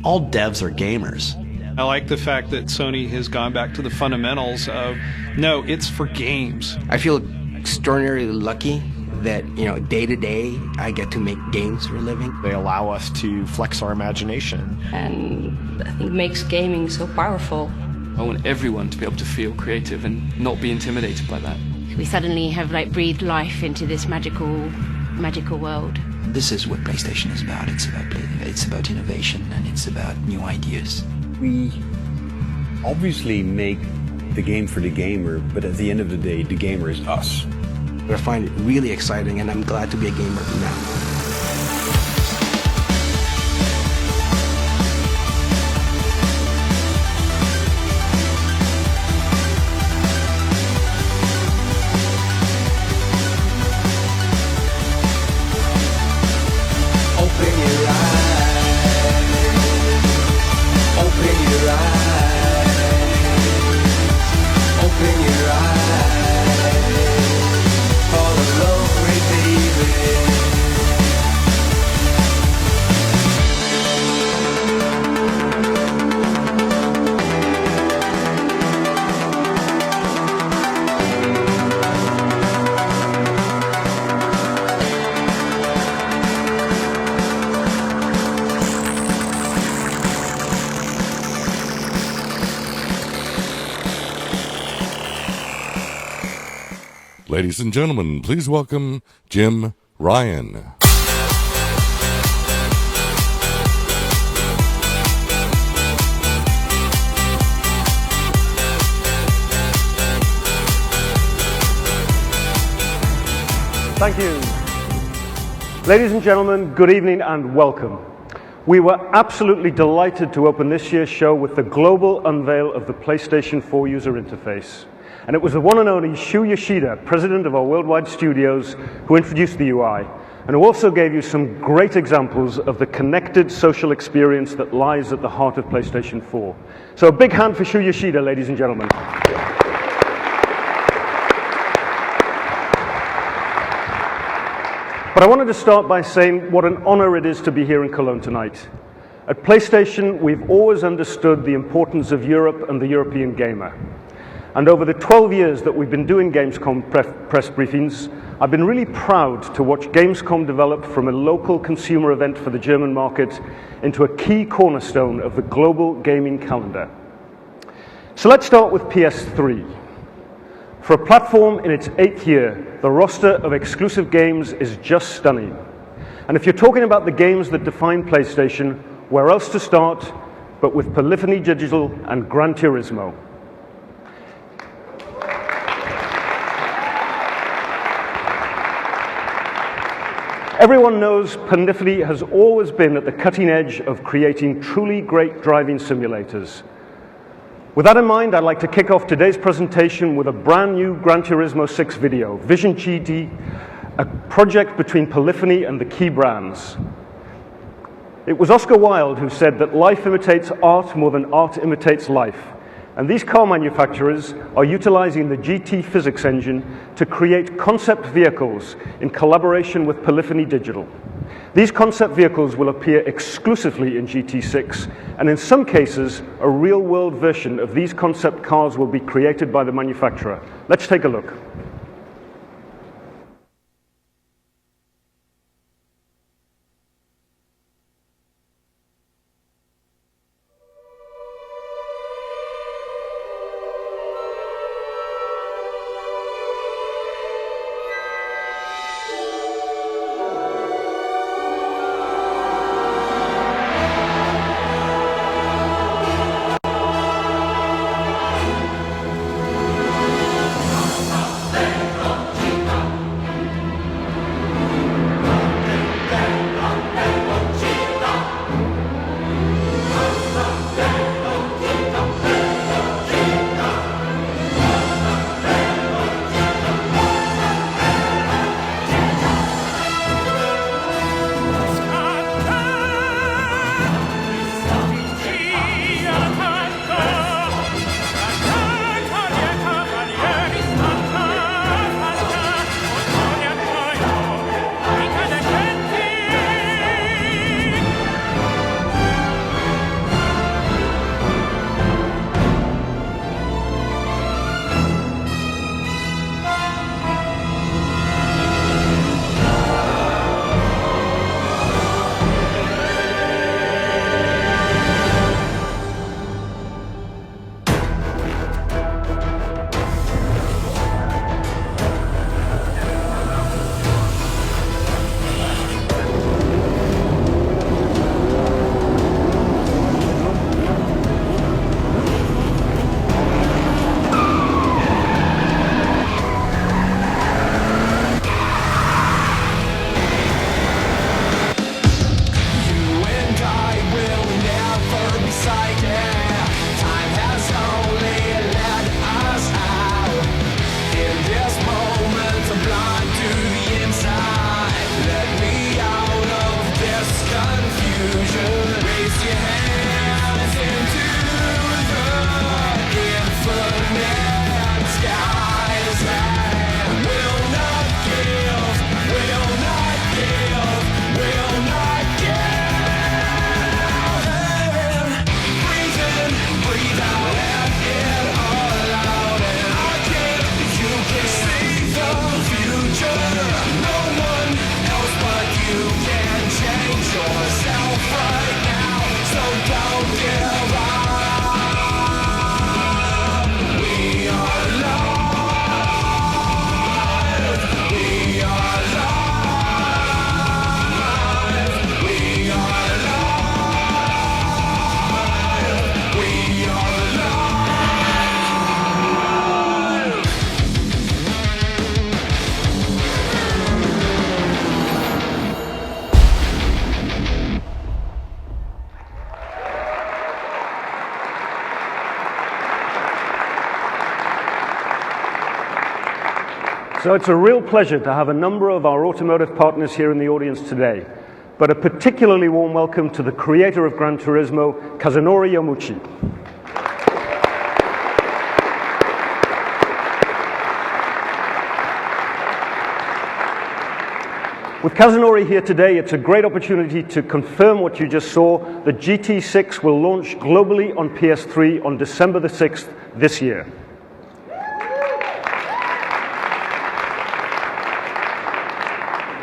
all devs are gamers. I like the fact that Sony has gone back to the fundamentals of, no, it's for games. I feel extraordinarily lucky that, day to day, I get to make games for a living. They allow us to flex our imagination. And I think it makes gaming so powerful. I want everyone to be able to feel creative and not be intimidated by that. We suddenly have breathed life into this magical world. This is what PlayStation is about. It's about innovation and it's about new ideas. We obviously make the game for the gamer, but at the end of the day, the gamer is us. I find it really exciting, and I'm glad to be a gamer now. Ladies and gentlemen, please welcome Jim Ryan. Thank you. Ladies and gentlemen, good evening and welcome. We were absolutely delighted to open this year's show with the global unveil of the PlayStation 4 user interface. And it was the one and only Shu Yoshida, president of our worldwide studios, who introduced the UI, and who also gave you some great examples of the connected social experience that lies at the heart of PlayStation 4. So a big hand for Shu Yoshida, ladies and gentlemen. But I wanted to start by saying what an honor it is to be here in Cologne tonight. At PlayStation, we've always understood the importance of Europe and the European gamer. And over the 12 years that we've been doing Gamescom press briefings, I've been really proud to watch Gamescom develop from a local consumer event for the German market into a key cornerstone of the global gaming calendar. So let's start with PS3. For a platform in its 8th year, the roster of exclusive games is just stunning. And if you're talking about the games that define PlayStation, where else to start but with Polyphony Digital and Gran Turismo. Everyone knows Polyphony has always been at the cutting edge of creating truly great driving simulators. With that in mind, I'd like to kick off today's presentation with a brand new Gran Turismo 6 video, Vision GT, a project between Polyphony and the key brands. It was Oscar Wilde who said that life imitates art more than art imitates life. And these car manufacturers are utilizing the GT physics engine to create concept vehicles in collaboration with Polyphony Digital. These concept vehicles will appear exclusively in GT6, and in some cases, a real-world version of these concept cars will be created by the manufacturer. Let's take a look. So it's a real pleasure to have a number of our automotive partners here in the audience today, but a particularly warm welcome to the creator of Gran Turismo, Kazunori Yamauchi. With Kazunori here today, it's a great opportunity to confirm what you just saw. The GT6 will launch globally on PS3 on December the 6th this year.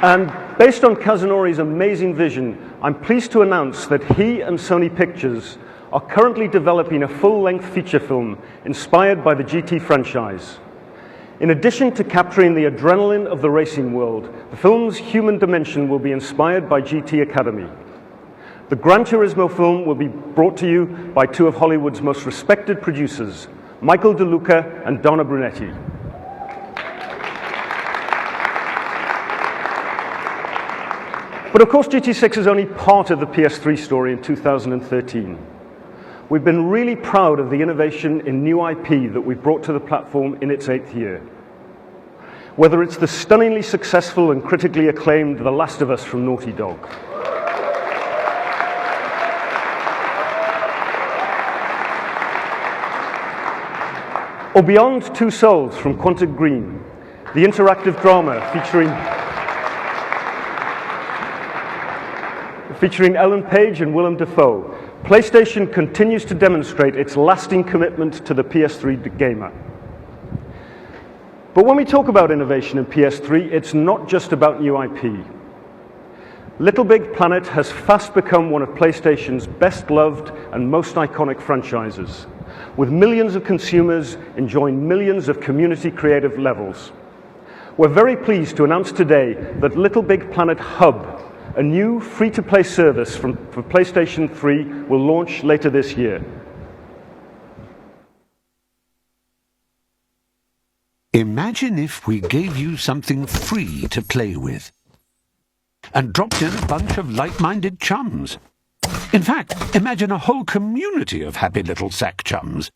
And based on Kazunori's amazing vision, I'm pleased to announce that he and Sony Pictures are currently developing a full-length feature film inspired by the GT franchise. In addition to capturing the adrenaline of the racing world, the film's human dimension will be inspired by GT Academy. The Gran Turismo film will be brought to you by two of Hollywood's most respected producers, Michael De Luca and Donna Brunetti. But of course, GT6 is only part of the PS3 story in 2013. We've been really proud of the innovation in new IP that we've brought to the platform in its 8th year. Whether it's the stunningly successful and critically acclaimed The Last of Us from Naughty Dog, or Beyond Two Souls from Quantic Dream, the interactive drama featuring Ellen Page and Willem Dafoe, PlayStation continues to demonstrate its lasting commitment to the PS3 gamer. But when we talk about innovation in PS3, it's not just about new IP. Little Big Planet has fast become one of PlayStation's best-loved and most iconic franchises, with millions of consumers enjoying millions of community creative levels. We're very pleased to announce today that Little Big Planet Hub, a new free-to-play service for PlayStation 3, will launch later this year. Imagine if we gave you something free to play with and dropped in a bunch of like-minded chums. In fact, imagine a whole community of happy little sack chums.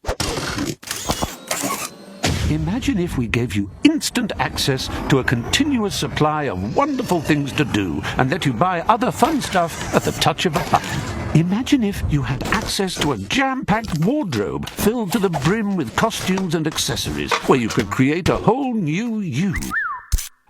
Imagine if we gave you instant access to a continuous supply of wonderful things to do and let you buy other fun stuff at the touch of a button. Imagine if you had access to a jam-packed wardrobe filled to the brim with costumes and accessories, where you could create a whole new you.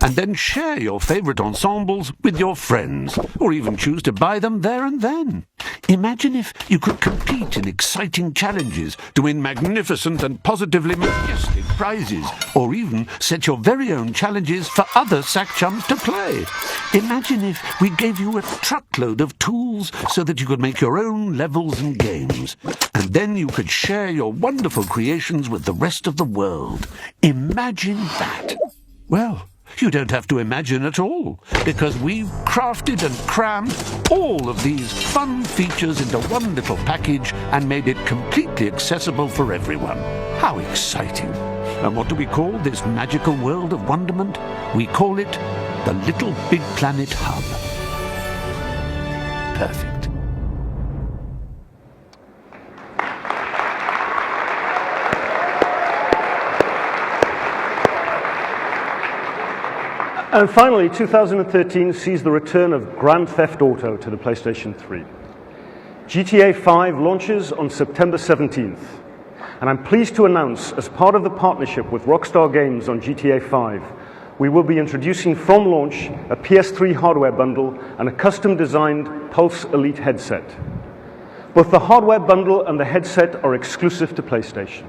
And then share your favorite ensembles with your friends, or even choose to buy them there and then. Imagine if you could compete in exciting challenges to win magnificent and positively majestic prizes, or even set your very own challenges for other sack chums to play. Imagine if we gave you a truckload of tools so that you could make your own levels and games, and then you could share your wonderful creations with the rest of the world. Imagine that. Well, you don't have to imagine at all, because we've crafted and crammed all of these fun features into one little package and made it completely accessible for everyone. How exciting! And what do we call this magical world of wonderment? We call it the Little Big Planet Hub. Perfect. And finally, 2013 sees the return of Grand Theft Auto to the PlayStation 3. GTA 5 launches on September 17th, and I'm pleased to announce, as part of the partnership with Rockstar Games on GTA 5, we will be introducing from launch a PS3 hardware bundle and a custom-designed Pulse Elite headset. Both the hardware bundle and the headset are exclusive to PlayStation.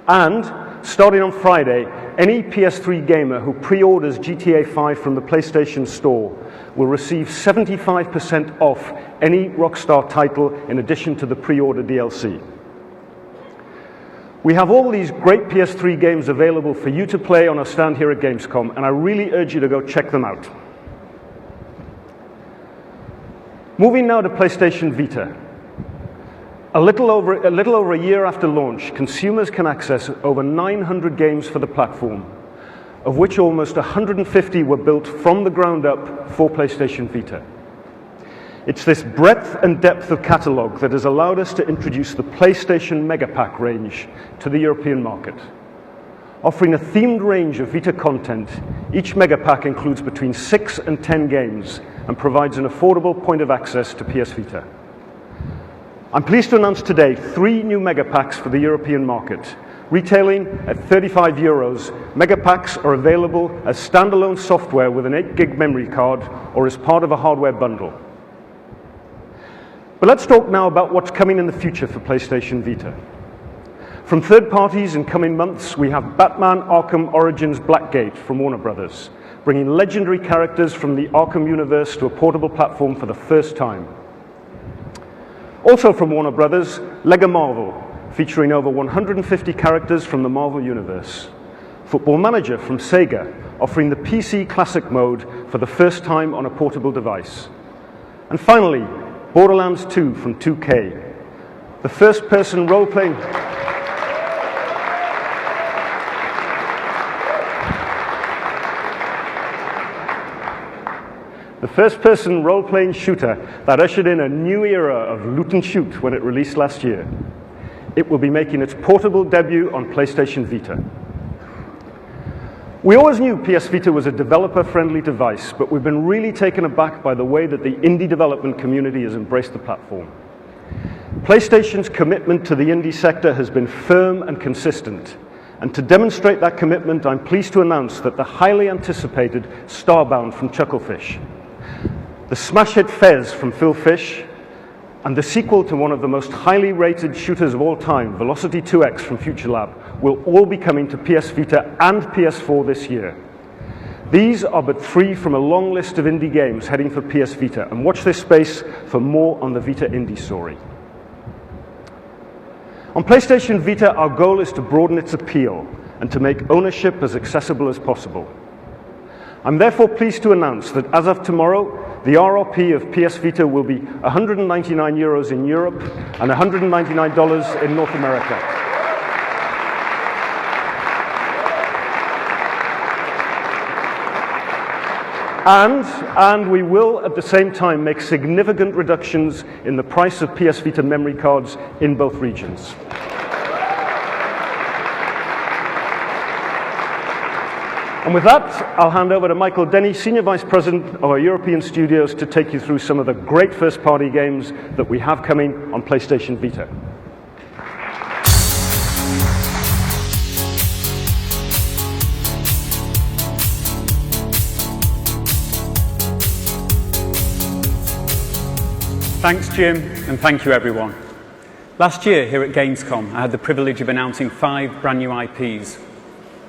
And, starting on Friday, any PS3 gamer who pre-orders GTA 5 from the PlayStation Store will receive 75% off any Rockstar title in addition to the pre-order DLC. We have all these great PS3 games available for you to play on our stand here at Gamescom, and I really urge you to go check them out. Moving now to PlayStation Vita. A little over a year after launch, consumers can access over 900 games for the platform, of which almost 150 were built from the ground up for PlayStation Vita. It's this breadth and depth of catalog that has allowed us to introduce the PlayStation Megapack range to the European market. offering a themed range of Vita content. Each megapack includes between 6 and 10 games and provides an affordable point of access to PS Vita. I'm pleased to announce today 3 new megapacks for the European market. Retailing at €35, megapacks are available as standalone software with an 8GB memory card or as part of a hardware bundle. But let's talk now about what's coming in the future for PlayStation Vita. From third parties in coming months, we have Batman Arkham Origins Blackgate from Warner Brothers, bringing legendary characters from the Arkham universe to a portable platform for the first time. Also from Warner Brothers, LEGO Marvel, featuring over 150 characters from the Marvel universe. Football Manager from Sega, offering the PC Classic mode for the first time on a portable device. And finally, Borderlands 2 from 2K, the first-person role-playing... The first-person role-playing shooter that ushered in a new era of loot and shoot when it released last year. It will be making its portable debut on PlayStation Vita. We always knew PS Vita was a developer-friendly device, but we've been really taken aback by the way that the indie development community has embraced the platform. PlayStation's commitment to the indie sector has been firm and consistent. And to demonstrate that commitment, I'm pleased to announce that the highly anticipated Starbound from Chucklefish, the smash hit Fez from Phil Fish, and the sequel to one of the most highly rated shooters of all time, Velocity 2X from Future Lab, will all be coming to PS Vita and PS4 this year. These are but 3 from a long list of indie games heading for PS Vita, and watch this space for more on the Vita indie story. On PlayStation Vita, our goal is to broaden its appeal and to make ownership as accessible as possible. I'm therefore pleased to announce that as of tomorrow, the RRP of PS Vita will be €199 in Europe and $199 in North America. And we will at the same time make significant reductions in the price of PS Vita memory cards in both regions. And with that, I'll hand over to Michael Denny, Senior Vice President of our European studios, to take you through some of the great first-party games that we have coming on PlayStation Vita. Thanks, Jim, and thank you, everyone. Last year, here at Gamescom, I had the privilege of announcing 5 brand new IPs.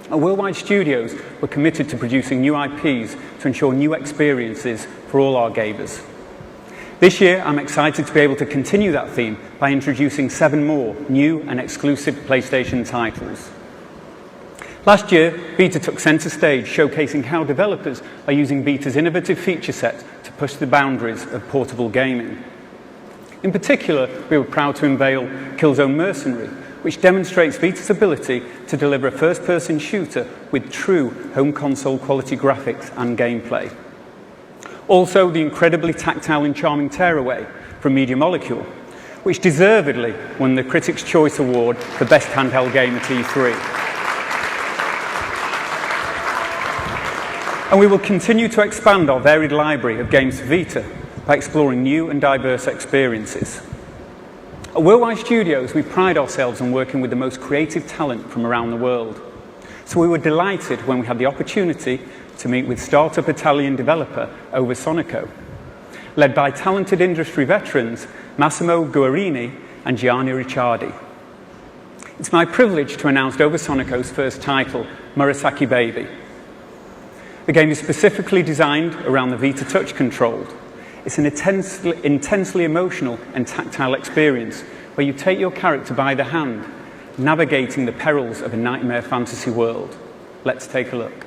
At Worldwide Studios, we're committed to producing new IPs to ensure new experiences for all our gamers. This year, I'm excited to be able to continue that theme by introducing 7 more new and exclusive PlayStation titles. Last year, Vita took centre stage, showcasing how developers are using Vita's innovative feature set to push the boundaries of portable gaming. In particular, we were proud to unveil Killzone Mercenary, which demonstrates Vita's ability to deliver a first-person shooter with true home console quality graphics and gameplay. Also, the incredibly tactile and charming Tearaway from Media Molecule, which deservedly won the Critics' Choice Award for Best Handheld Game at E3. And we will continue to expand our varied library of games for Vita by exploring new and diverse experiences. At Worldwide Studios, we pride ourselves on working with the most creative talent from around the world. So we were delighted when we had the opportunity to meet with startup Italian developer Oversonico, led by talented industry veterans Massimo Guarini and Gianni Ricciardi. It's my privilege to announce Oversonico's first title, Murasaki Baby. The game is specifically designed around the Vita Touch controlled. It's an intensely emotional and tactile experience where you take your character by the hand, navigating the perils of a nightmare fantasy world. Let's take a look.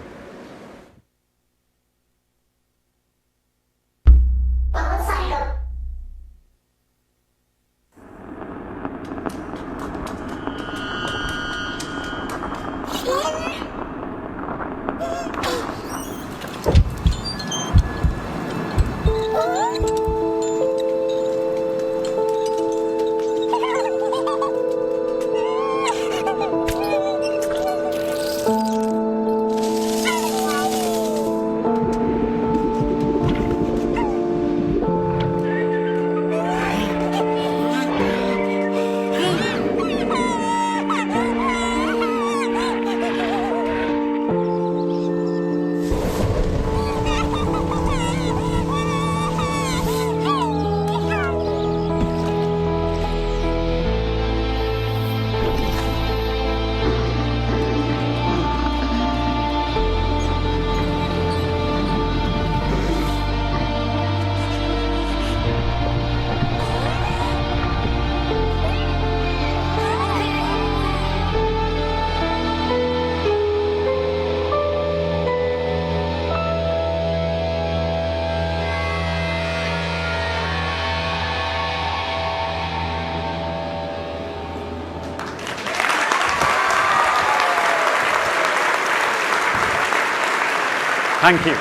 Thank you.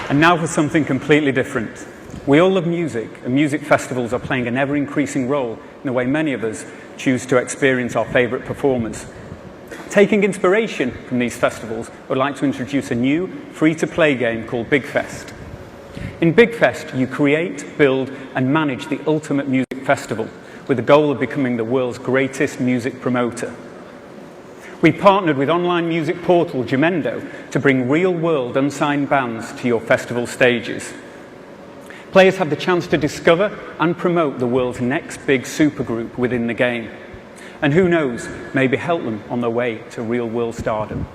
And now for something completely different. We all love music, and music festivals are playing an ever-increasing role in the way many of us choose to experience our favourite performers. Taking inspiration from these festivals, I would like to introduce a new free-to-play game called Big Fest. In Big Fest, you create, build, and manage the ultimate music festival with the goal of becoming the world's greatest music promoter. We partnered with online music portal Jamendo to bring real-world unsigned bands to your festival stages. Players have the chance to discover and promote the world's next big supergroup within the game. And who knows, maybe help them on their way to real-world stardom.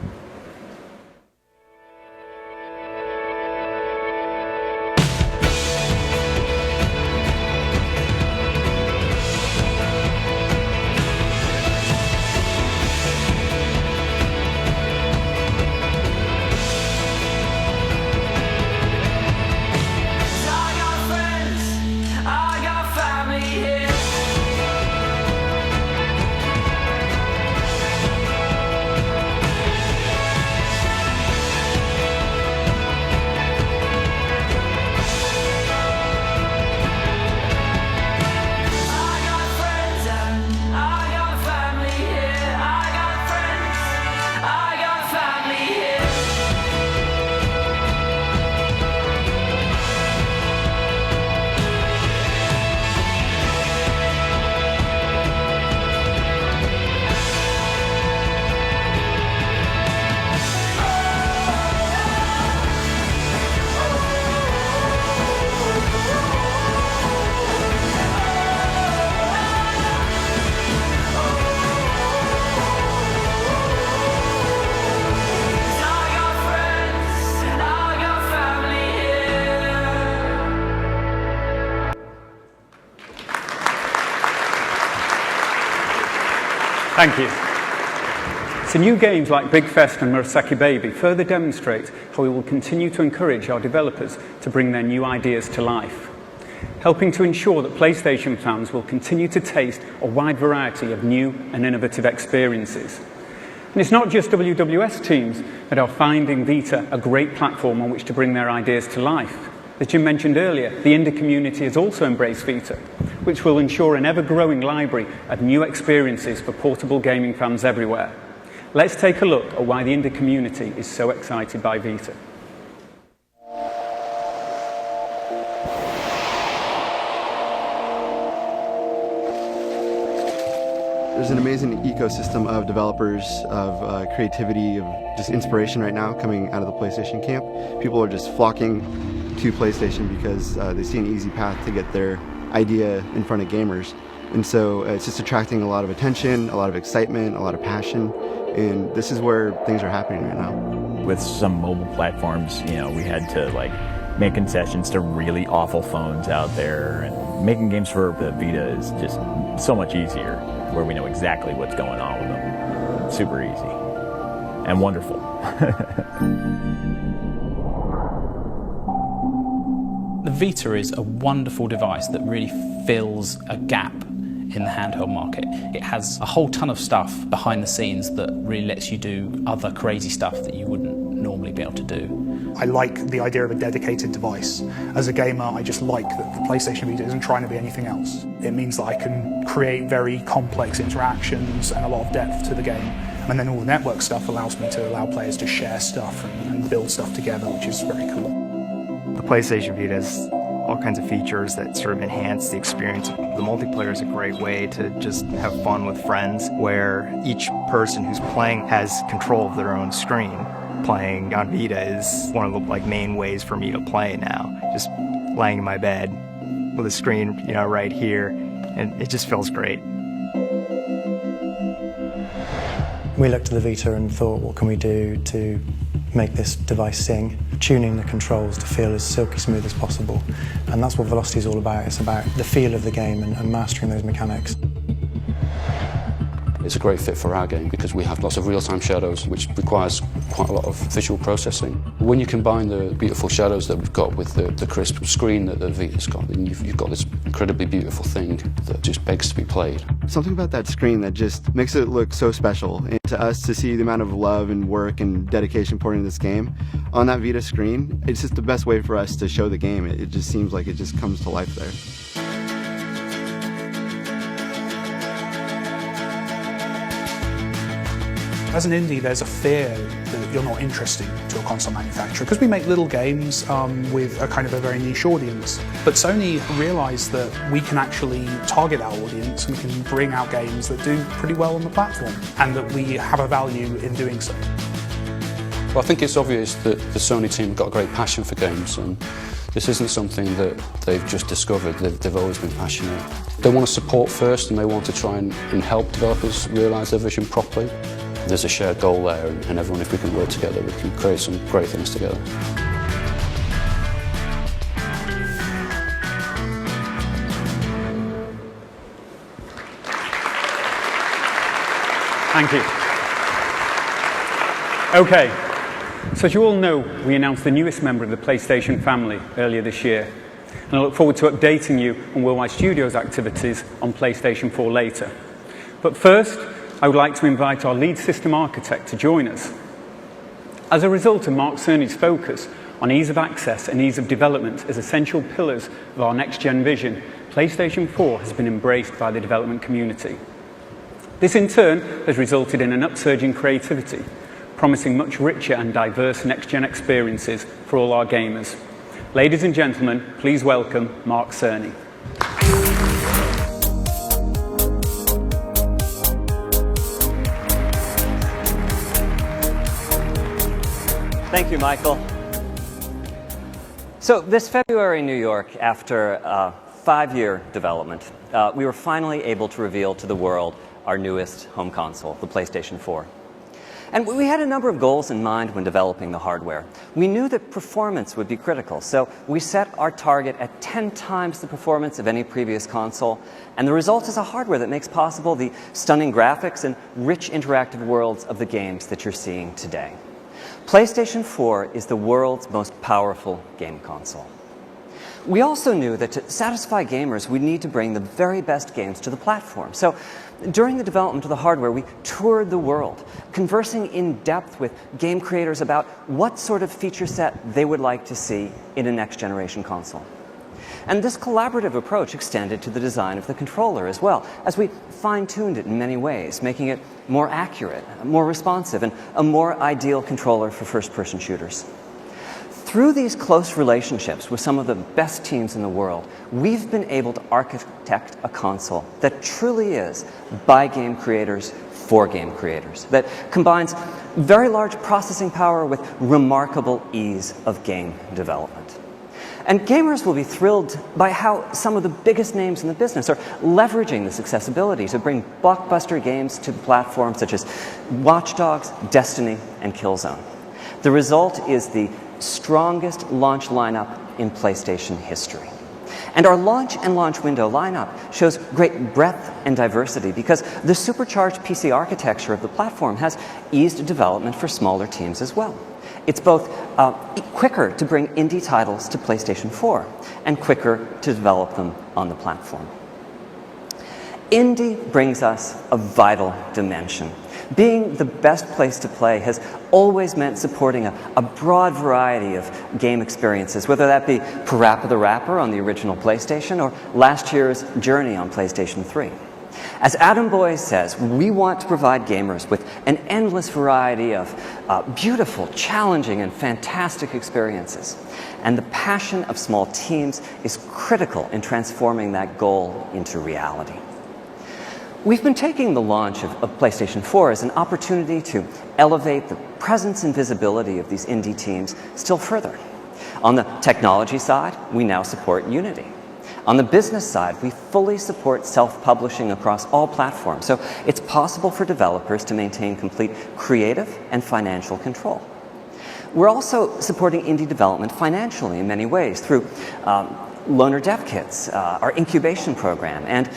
Thank you. So new games like Big Fest and Murasaki Baby further demonstrate how we will continue to encourage our developers to bring their new ideas to life, helping to ensure that PlayStation fans will continue to taste a wide variety of new and innovative experiences. And it's not just WWS teams that are finding Vita a great platform on which to bring their ideas to life. As Jim mentioned earlier, the indie community has also embraced Vita, which will ensure an ever-growing library of new experiences for portable gaming fans everywhere. Let's take a look at why the indie community is so excited by Vita. There's an amazing ecosystem of developers, of creativity, of just inspiration right now coming out of the PlayStation camp. People are just flocking to PlayStation because they see an easy path to get their idea in front of gamers. And so it's just attracting a lot of attention, a lot of excitement, a lot of passion, and this is where things are happening right now. With some mobile platforms, you know, we had to make concessions to really awful phones out there, and making games for the Vita is just so much easier, where we know exactly what's going on with them. Super easy and wonderful. The Vita is a wonderful device that really fills a gap in the handheld market. It has a whole ton of stuff behind the scenes that really lets you do other crazy stuff that you wouldn't normally be able to do. I like the idea of a dedicated device. As a gamer, I just like that the PlayStation Vita isn't trying to be anything else. It means that I can create very complex interactions and a lot of depth to the game. And then all the network stuff allows me to allow players to share stuff and build stuff together, which is very cool. The PlayStation Vita has all kinds of features that sort of enhance the experience. The multiplayer is a great way to just have fun with friends, where each person who's playing has control of their own screen. Playing on Vita is one of the main ways for me to play now. Just laying in my bed with a screen, right here, and it just feels great. We looked at the Vita and thought, what can we do to make this device sing? Tuning the controls to feel as silky smooth as possible. And that's what Velocity is all about. It's about the feel of the game and mastering those mechanics. It's a great fit for our game because we have lots of real-time shadows, which requires quite a lot of visual processing. When you combine the beautiful shadows that we've got with the crisp screen that the Vita's got, then you've got this incredibly beautiful thing that just begs to be played. Something about that screen that just makes it look so special. And to us, to see the amount of love and work and dedication poured into this game on that Vita screen, it's just the best way for us to show the game. It just seems like it just comes to life there. As an indie, there's a fear that you're not interesting to a console manufacturer because we make little games with a kind of a very niche audience. But Sony realized that we can actually target our audience and we can bring out games that do pretty well on the platform and that we have a value in doing so. Well, I think it's obvious that the Sony team have got a great passion for games, and this isn't something that they've just discovered. They've always been passionate. They want to support first, and they want to try and help developers realise their vision properly. There's a shared goal there, and everyone, if we can work together, we can create some great things together. Thank you. Okay, so as you all know, we announced the newest member of the PlayStation family earlier this year, and I look forward to updating you on Worldwide Studios' activities on PlayStation 4 later. But first, I would like to invite our lead system architect to join us. As a result of Mark Cerny's focus on ease of access and ease of development as essential pillars of our next-gen vision, PlayStation 4 has been embraced by the development community. This in turn has resulted in an upsurge in creativity, promising much richer and diverse next-gen experiences for all our gamers. Ladies and gentlemen, please welcome Mark Cerny. Thank you, Michael. So this February in New York, after a 5-year development, we were finally able to reveal to the world our newest home console, the PlayStation 4. And we had a number of goals in mind when developing the hardware. We knew that performance would be critical, so we set our target at 10 times the performance of any previous console, and the result is a hardware that makes possible the stunning graphics and rich interactive worlds of the games that you're seeing today. PlayStation 4 is the world's most powerful game console. We also knew that to satisfy gamers, we'd need to bring the very best games to the platform. So during the development of the hardware, we toured the world, conversing in depth with game creators about what sort of feature set they would like to see in a next-generation console. And this collaborative approach extended to the design of the controller as well, as we fine-tuned it in many ways, making it more accurate, more responsive, and a more ideal controller for first-person shooters. Through these close relationships with some of the best teams in the world, we've been able to architect a console that truly is by game creators for game creators, that combines very large processing power with remarkable ease of game development. And gamers will be thrilled by how some of the biggest names in the business are leveraging this accessibility to bring blockbuster games to the platform such as Watch Dogs, Destiny, and Killzone. The result is the strongest launch lineup in PlayStation history. And our launch and launch window lineup shows great breadth and diversity because the supercharged PC architecture of the platform has eased development for smaller teams as well. It's both quicker to bring indie titles to PlayStation 4 and quicker to develop them on the platform. Indie brings us a vital dimension. Being the best place to play has always meant supporting a broad variety of game experiences, whether that be Parappa the Rapper on the original PlayStation or last year's Journey on PlayStation 3. As Adam Boyes says, we want to provide gamers with an endless variety of beautiful, challenging, and fantastic experiences. And the passion of small teams is critical in transforming that goal into reality. We've been taking the launch of PlayStation 4 as an opportunity to elevate the presence and visibility of these indie teams still further. On the technology side, we now support Unity. On the business side, we fully support self-publishing across all platforms, so it's possible for developers to maintain complete creative and financial control. We're also supporting indie development financially in many ways through loaner dev kits, our incubation program, and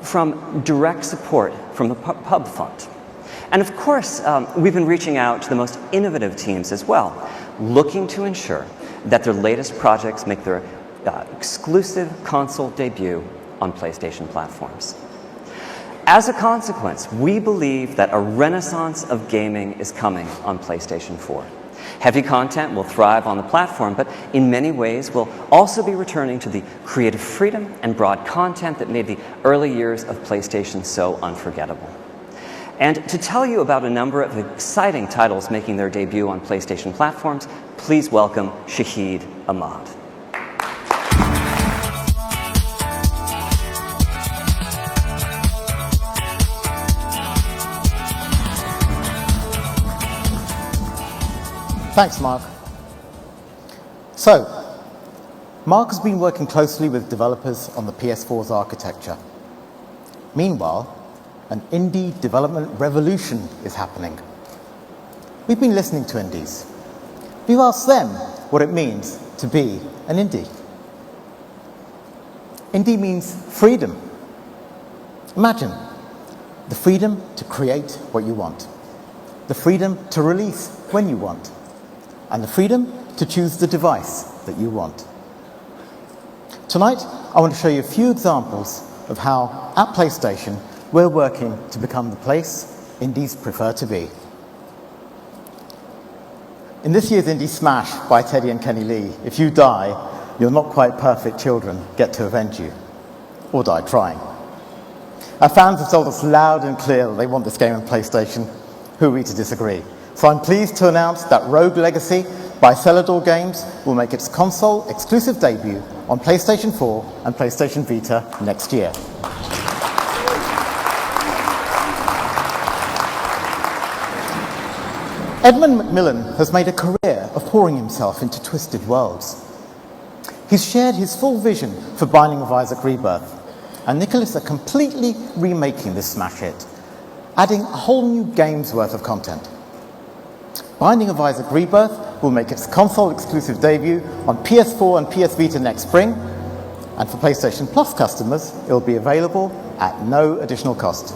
from direct support from the Pub Fund. And of course, we've been reaching out to the most innovative teams as well, looking to ensure that their latest projects make their exclusive console debut on PlayStation platforms. As a consequence, we believe that a renaissance of gaming is coming on PlayStation 4. Heavy content will thrive on the platform, but in many ways will also be returning to the creative freedom and broad content that made the early years of PlayStation so unforgettable. And to tell you about a number of exciting titles making their debut on PlayStation platforms, please welcome Shahid Ahmad. Thanks, Mark. So, Mark has been working closely with developers on the PS4's architecture. Meanwhile, an indie development revolution is happening. We've been listening to indies. We've asked them what it means to be an indie. Indie means freedom. Imagine the freedom to create what you want, the freedom to release when you want, and the freedom to choose the device that you want. Tonight, I want to show you a few examples of how, at PlayStation, we're working to become the place indies prefer to be. In this year's Indie Smash by Teddy and Kenny Lee, if you die, your not quite perfect children get to avenge you, or die trying. Our fans have told us loud and clear that they want this game on PlayStation. Who are we to disagree? So I'm pleased to announce that Rogue Legacy by Celador Games will make its console exclusive debut on PlayStation 4 and PlayStation Vita next year. Edmund Macmillan has made a career of pouring himself into twisted worlds. He's shared his full vision for Binding of Isaac Rebirth, and Nicholas are completely remaking this smash hit, adding a whole new game's worth of content. Binding of Isaac Rebirth will make its console-exclusive debut on PS4 and PS Vita next spring, and for PlayStation Plus customers, it will be available at no additional cost.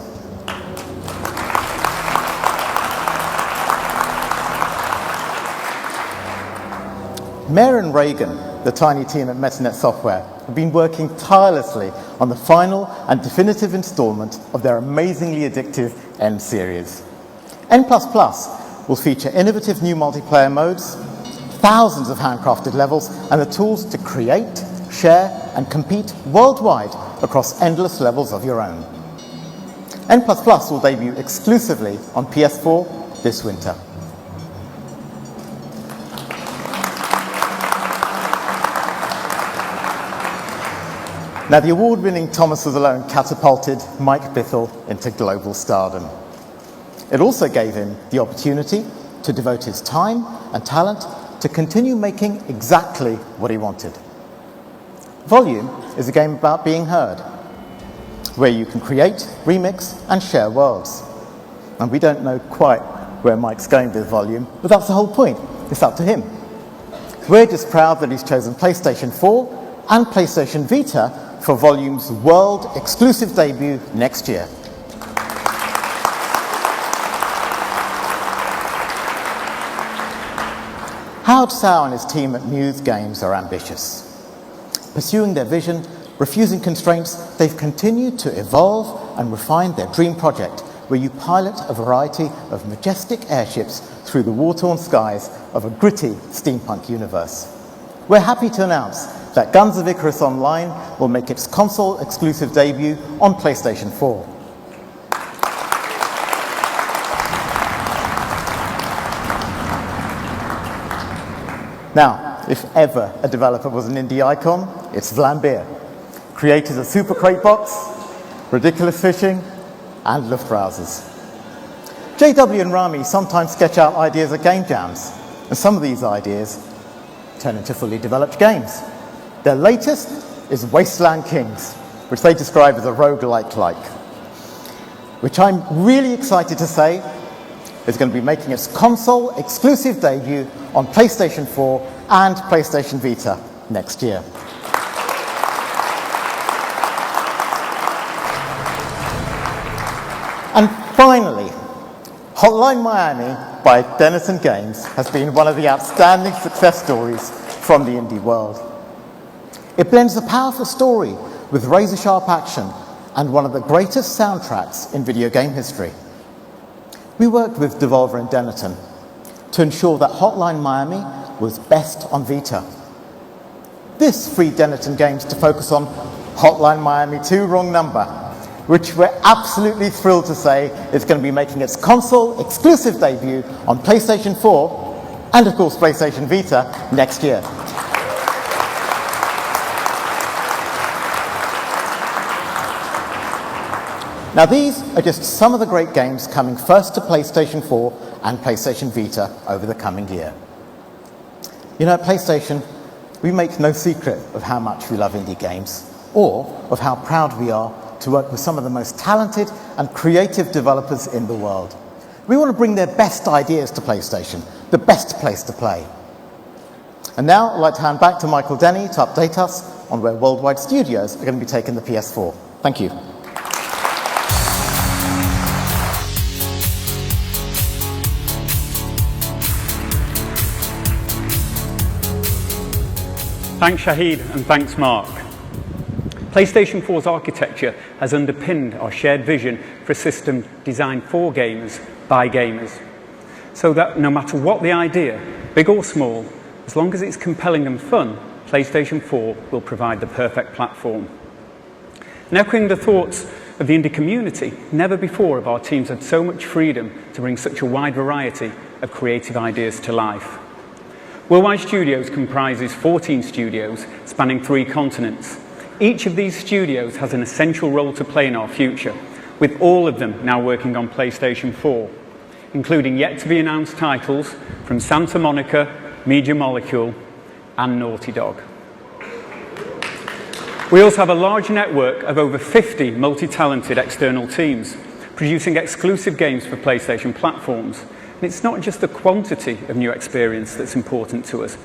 Mayor and Reagan, the tiny team at Metanet Software, have been working tirelessly on the final and definitive installment of their amazingly addictive N series. N++ will feature innovative new multiplayer modes, thousands of handcrafted levels, and the tools to create, share, and compete worldwide across endless levels of your own. N++ will debut exclusively on PS4 this winter. Now, the award-winning Thomas Was Alone catapulted Mike Bithell into global stardom. It also gave him the opportunity to devote his time and talent to continue making exactly what he wanted. Volume is a game about being heard, where you can create, remix, and share worlds. And we don't know quite where Mike's going with Volume, but that's the whole point. It's up to him. We're just proud that he's chosen PlayStation 4 and PlayStation Vita for Volume's world-exclusive debut next year. Howard Sau and his team at Muse Games are ambitious. Pursuing their vision, refusing constraints, they've continued to evolve and refine their dream project, where you pilot a variety of majestic airships through the war-torn skies of a gritty steampunk universe. We're happy to announce that Guns of Icarus Online will make its console-exclusive debut on PlayStation 4. Now, if ever a developer was an indie icon, it's Vlambeer, creators of Super Crate Box, Ridiculous Fishing, and Luftbrowsers. JW and Rami sometimes sketch out ideas at game jams, and some of these ideas turn into fully developed games. Their latest is Wasteland Kings, which they describe as a roguelike-like, which I'm really excited to say is going to be making its console-exclusive debut on PlayStation 4 and PlayStation Vita next year. And finally, Hotline Miami by Denison Games has been one of the outstanding success stories from the indie world. It blends a powerful story with razor-sharp action and one of the greatest soundtracks in video game history. We worked with Devolver and Dennerton to ensure that Hotline Miami was best on Vita. This freed Dennerton Games to focus on Hotline Miami 2 Wrong Number, which we're absolutely thrilled to say is going to be making its console exclusive debut on PlayStation 4 and of course PlayStation Vita next year. Now these are just some of the great games coming first to PlayStation 4 and PlayStation Vita over the coming year. You know, at PlayStation, we make no secret of how much we love indie games, or of how proud we are to work with some of the most talented and creative developers in the world. We want to bring their best ideas to PlayStation, the best place to play. And now I'd like to hand back to Michael Denny to update us on where Worldwide Studios are going to be taking the PS4. Thank you. Thanks Shahid and thanks Mark. PlayStation 4's architecture has underpinned our shared vision for a system designed for gamers, by gamers. So that no matter what the idea, big or small, as long as it's compelling and fun, PlayStation 4 will provide the perfect platform. And echoing the thoughts of the indie community, never before have our teams had so much freedom to bring such a wide variety of creative ideas to life. Worldwide Studios comprises 14 studios spanning 3 continents. Each of these studios has an essential role to play in our future, with all of them now working on PlayStation 4, including yet to be announced titles from Santa Monica, Media Molecule, and Naughty Dog. We also have a large network of over 50 multi-talented external teams, producing exclusive games for PlayStation platforms. And it's not just the quantity of new experience that's important to us,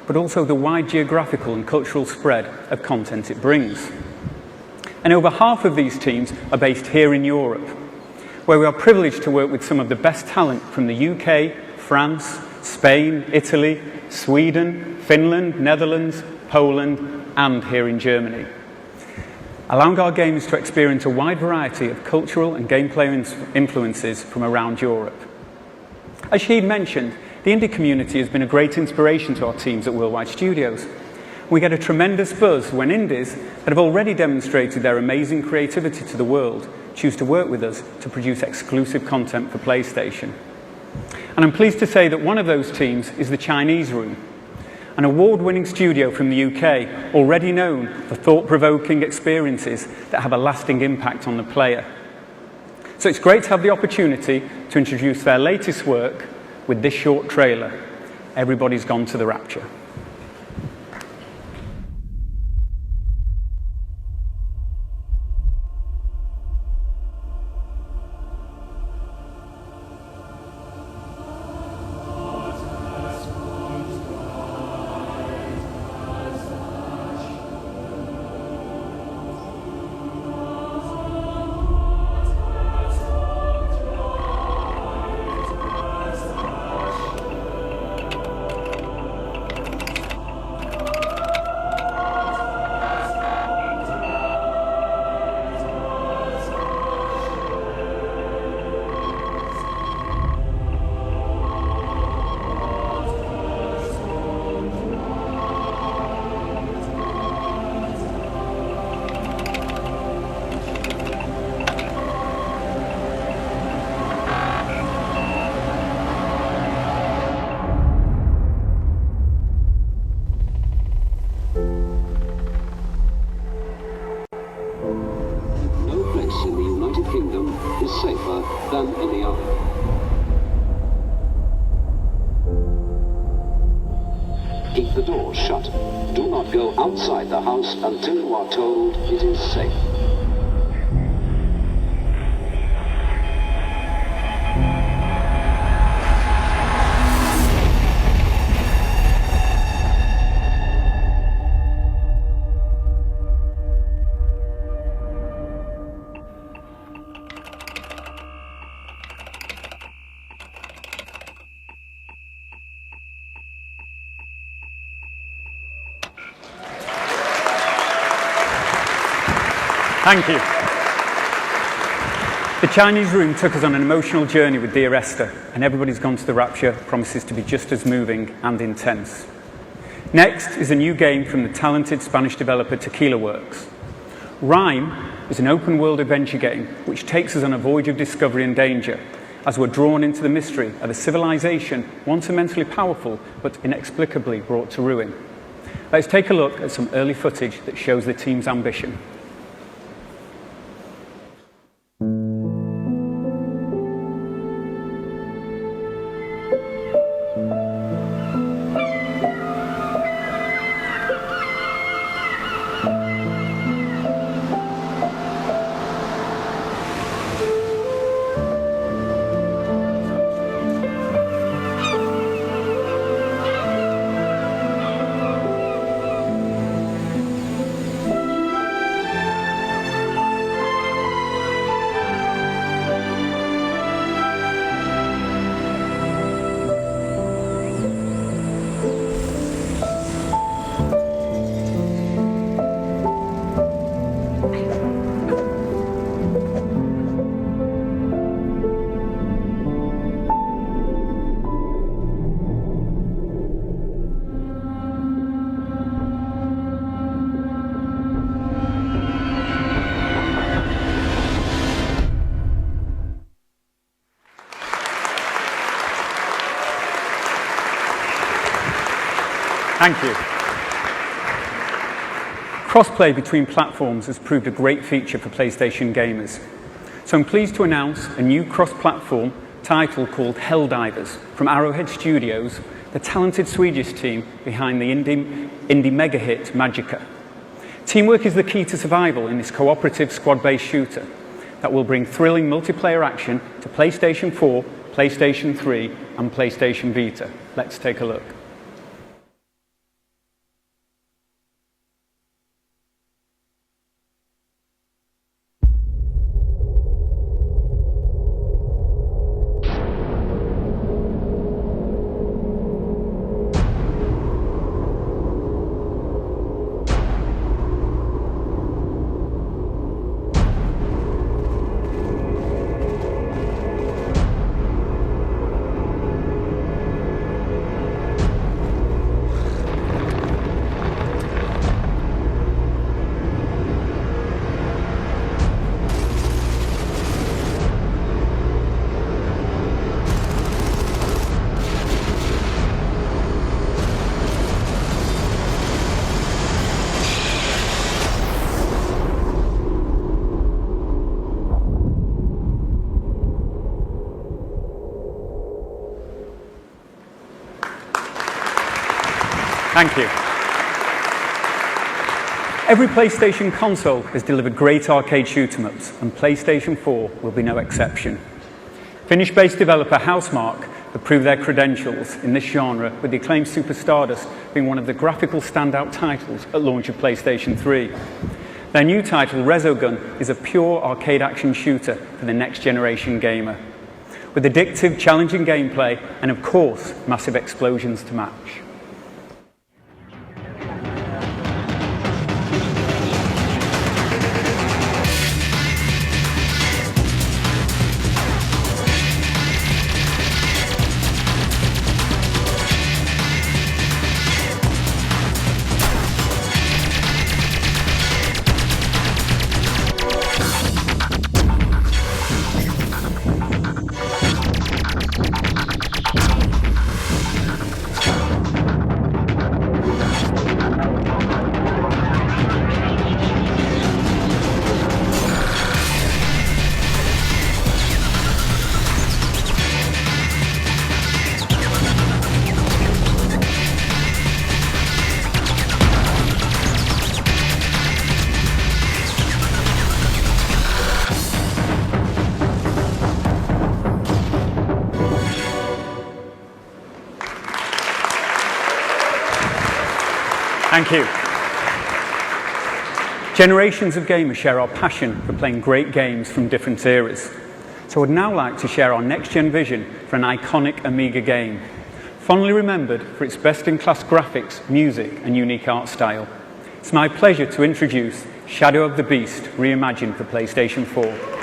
but also the wide geographical and cultural spread of content it brings. And over half of these teams are based here in Europe, where we are privileged to work with some of the best talent from the UK, France, Spain, Italy, Sweden, Finland, Netherlands, Poland, and here in Germany, allowing our games to experience a wide variety of cultural and gameplay influences from around Europe. As Shahid mentioned, the indie community has been a great inspiration to our teams at Worldwide Studios. We get a tremendous buzz when indies that have already demonstrated their amazing creativity to the world choose to work with us to produce exclusive content for PlayStation. And I'm pleased to say that one of those teams is the Chinese Room, an award-winning studio from the UK, already known for thought-provoking experiences that have a lasting impact on the player. So it's great to have the opportunity to introduce their latest work with this short trailer, Everybody's Gone to the Rapture. Keep the doors shut. Do not go outside the house until you are told it is safe. Thank you. The Chinese room took us on an emotional journey with Dear Esther, and Everybody's Gone to the Rapture promises to be just as moving and intense. Next is a new game from the talented Spanish developer Tequila Works. Rhyme is an open-world adventure game which takes us on a voyage of discovery and danger as we're drawn into the mystery of a civilization once immensely powerful but inexplicably brought to ruin. Let's take a look at some early footage that shows the team's ambition. Thank you. Crossplay between platforms has proved a great feature for PlayStation gamers. So I'm pleased to announce a new cross-platform title called Helldivers from Arrowhead Studios, the talented Swedish team behind the indie mega hit Magica. Teamwork is the key to survival in this cooperative squad-based shooter that will bring thrilling multiplayer action to PlayStation 4, PlayStation 3 and PlayStation Vita. Let's take a look. Thank you. Every PlayStation console has delivered great arcade shoot-em-ups, and PlayStation 4 will be no exception. Finnish-based developer Housemarque have proved their credentials in this genre, with the acclaimed Super Stardust being one of the graphical standout titles at launch of PlayStation 3. Their new title, Resogun, is a pure arcade action shooter for the next-generation gamer, with addictive, challenging gameplay and, of course, massive explosions to match. Thank you. Generations of gamers share our passion for playing great games from different eras. So I'd now like to share our next-gen vision for an iconic Amiga game, fondly remembered for its best-in-class graphics, music and unique art style. it's my pleasure to introduce Shadow of the Beast, reimagined for PlayStation 4.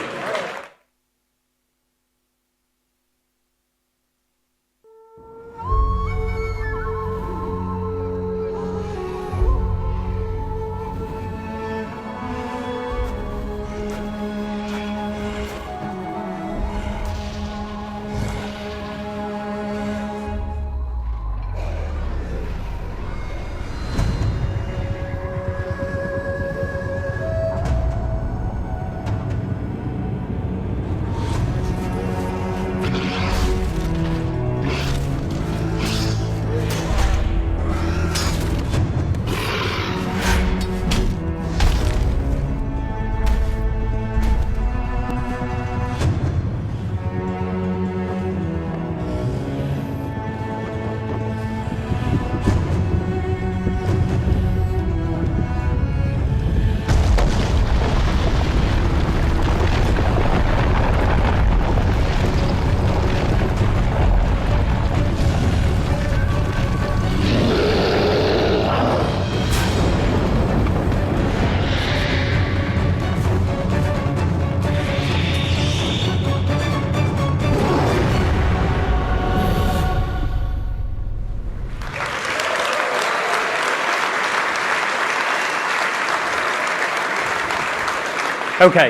Okay,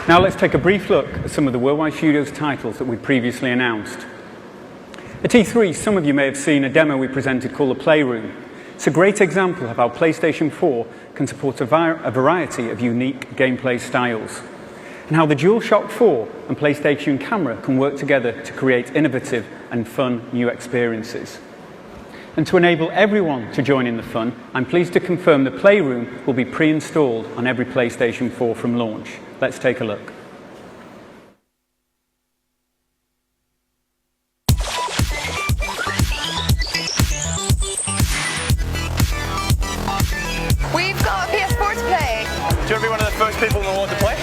now let's take a brief look at some of the Worldwide Studios titles that we previously announced. At E3, some of you may have seen a demo we presented called The Playroom. It's a great example of how PlayStation 4 can support a variety of unique gameplay styles, and how the DualShock 4 and PlayStation Camera can work together to create innovative and fun new experiences. And to enable everyone to join in the fun, I'm pleased to confirm the Playroom will be pre-installed on every PlayStation 4 from launch. Let's take a look. We've got a PS4 to play. Do you want to be one of the first people in the world to play?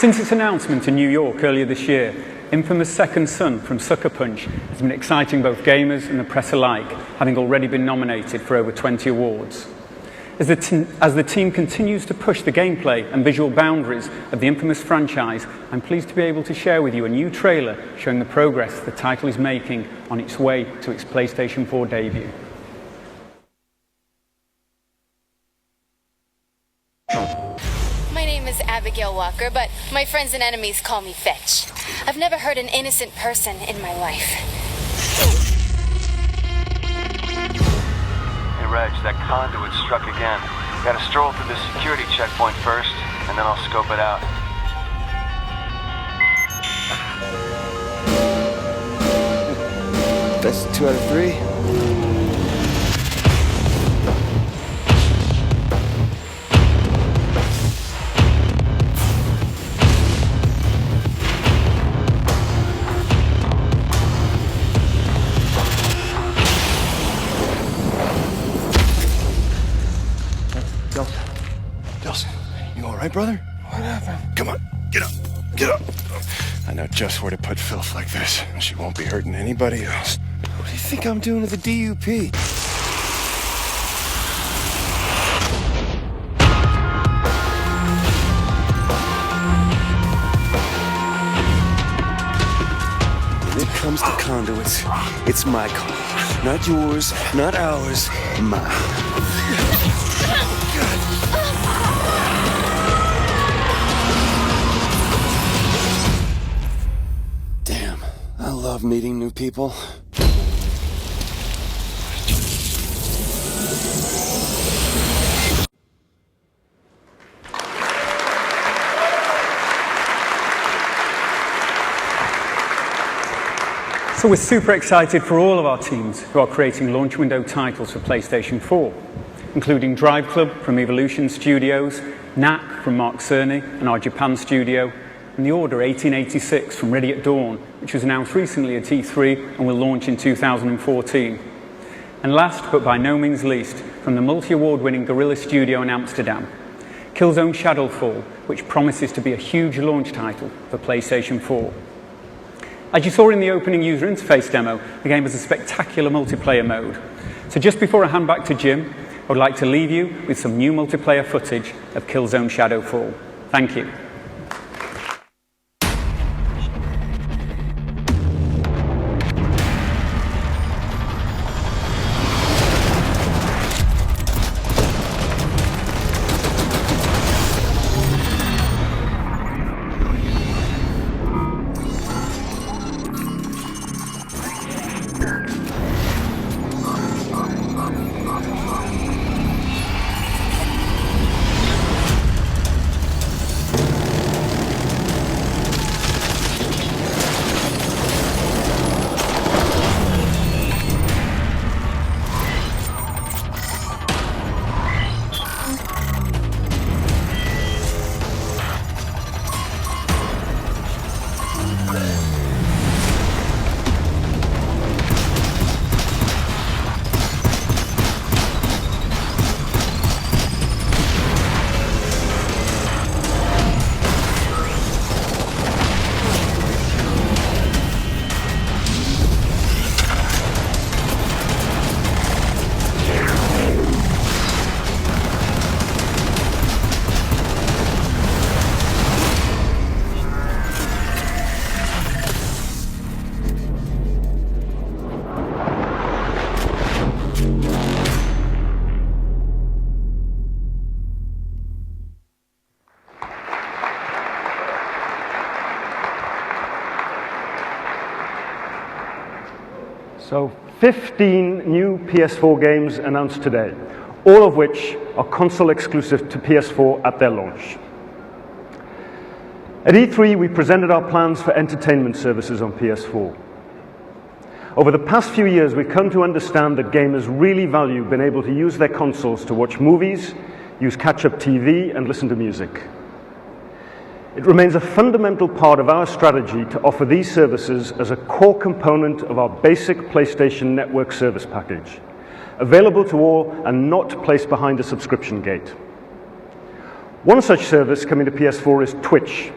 Since its announcement in New York earlier this year, Infamous Second Son from Sucker Punch has been exciting both gamers and the press alike, having already been nominated for over 20 awards. As the team continues to push the gameplay and visual boundaries of the Infamous franchise, I'm pleased to be able to share with you a new trailer showing the progress the title is making on its way to its PlayStation 4 debut. My name is Abigail Walker, but my friends and enemies call me Fetch. I've never hurt an innocent person in my life. Hey, Reg, that conduit struck again. Gotta stroll through the security checkpoint first, and then I'll scope it out. That's 2 out of 3. Delson, you all right, brother? Whatever. Come on, get up. Get up. I know just where to put filth like this. She won't be hurting anybody else. What do you think I'm doing to the DUP? When it comes to conduits, it's my call. Not yours, not ours, mine. I love meeting new people. So we're super excited for all of our teams who are creating launch window titles for PlayStation 4, including Drive Club from Evolution Studios, Knack from Mark Cerny and our Japan studio, and The Order 1886 from Ready at Dawn, which was announced recently at E3 and will launch in 2014. And last, but by no means least, from the multi-award-winning Guerrilla Studio in Amsterdam, Killzone Shadowfall, which promises to be a huge launch title for PlayStation 4. As you saw in the opening user interface demo, the game has a spectacular multiplayer mode. So just before I hand back to Jim, I would like to leave you with some new multiplayer footage of Killzone Shadowfall. Thank you. So 15 new PS4 games announced today, all of which are console exclusive to PS4 at their launch. At E3, we presented our plans for entertainment services on PS4. Over the past few years, we've come to understand that gamers really value being able to use their consoles to watch movies, use catch-up TV, and listen to music. It remains a fundamental part of our strategy to offer these services as a core component of our basic PlayStation Network service package, available to all and not placed behind a subscription gate. One such service coming to PS4 is Twitch,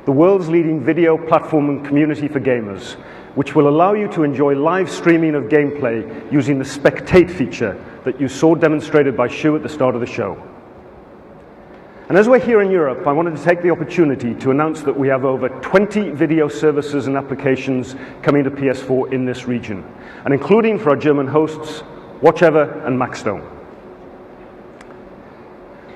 the world's leading video platform and community for gamers, which will allow you to enjoy live streaming of gameplay using the Spectate feature that you saw demonstrated by Shu at the start of the show. And as we're here in Europe, I wanted to take the opportunity to announce that we have over 20 video services and applications coming to PS4 in this region, and including for our German hosts, Watchever and Maxdome.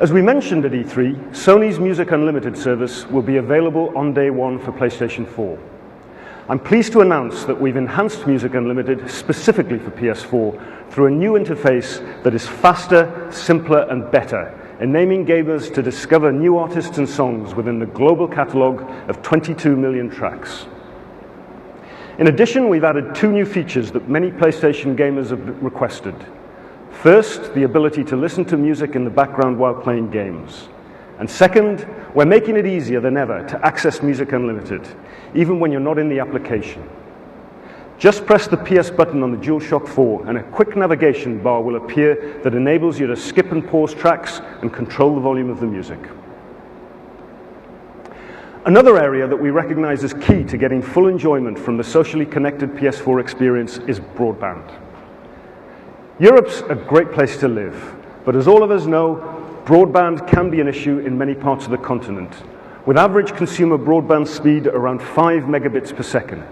As we mentioned at E3, Sony's Music Unlimited service will be available on day one for PlayStation 4. I'm pleased to announce that we've enhanced Music Unlimited specifically for PS4 through a new interface that is faster, simpler, and better, enabling gamers to discover new artists and songs within the global catalogue of 22 million tracks. In addition, we've added two new features that many PlayStation gamers have requested. First, the ability to listen to music in the background while playing games. And second, we're making it easier than ever to access Music Unlimited, even when you're not in the application. Just press the PS button on the DualShock 4 and a quick navigation bar will appear that enables you to skip and pause tracks and control the volume of the music. Another area that we recognize as key to getting full enjoyment from the socially connected PS4 experience is broadband. Europe's a great place to live, but as all of us know, broadband can be an issue in many parts of the continent, with average consumer broadband speed around 5 megabits per second.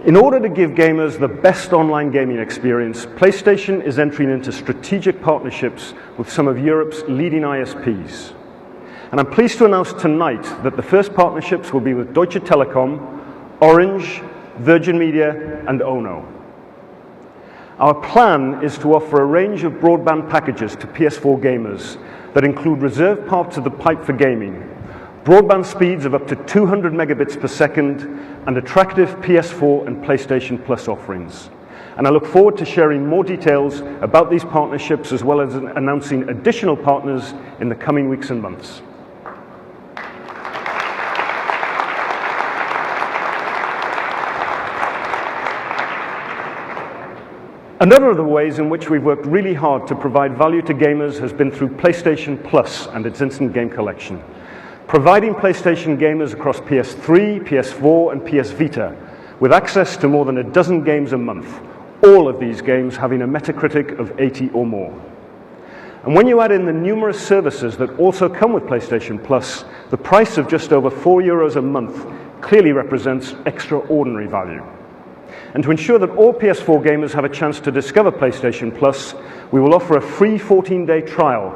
In order to give gamers the best online gaming experience, PlayStation is entering into strategic partnerships with some of Europe's leading ISPs. And I'm pleased to announce tonight that the first partnerships will be with Deutsche Telekom, Orange, Virgin Media, and Ono. Our plan is to offer a range of broadband packages to PS4 gamers that include reserved parts of the pipe for gaming, broadband speeds of up to 200 megabits per second, and attractive PS4 and PlayStation Plus offerings. And I look forward to sharing more details about these partnerships as well as announcing additional partners in the coming weeks and months. Another of the ways in which we've worked really hard to provide value to gamers has been through PlayStation Plus and its instant game collection, providing PlayStation gamers across PS3, PS4, and PS Vita with access to more than a dozen games a month, all of these games having a Metacritic of 80 or more. And when you add in the numerous services that also come with PlayStation Plus, the price of just over €4 a month clearly represents extraordinary value. And to ensure that all PS4 gamers have a chance to discover PlayStation Plus, we will offer a free 14-day trial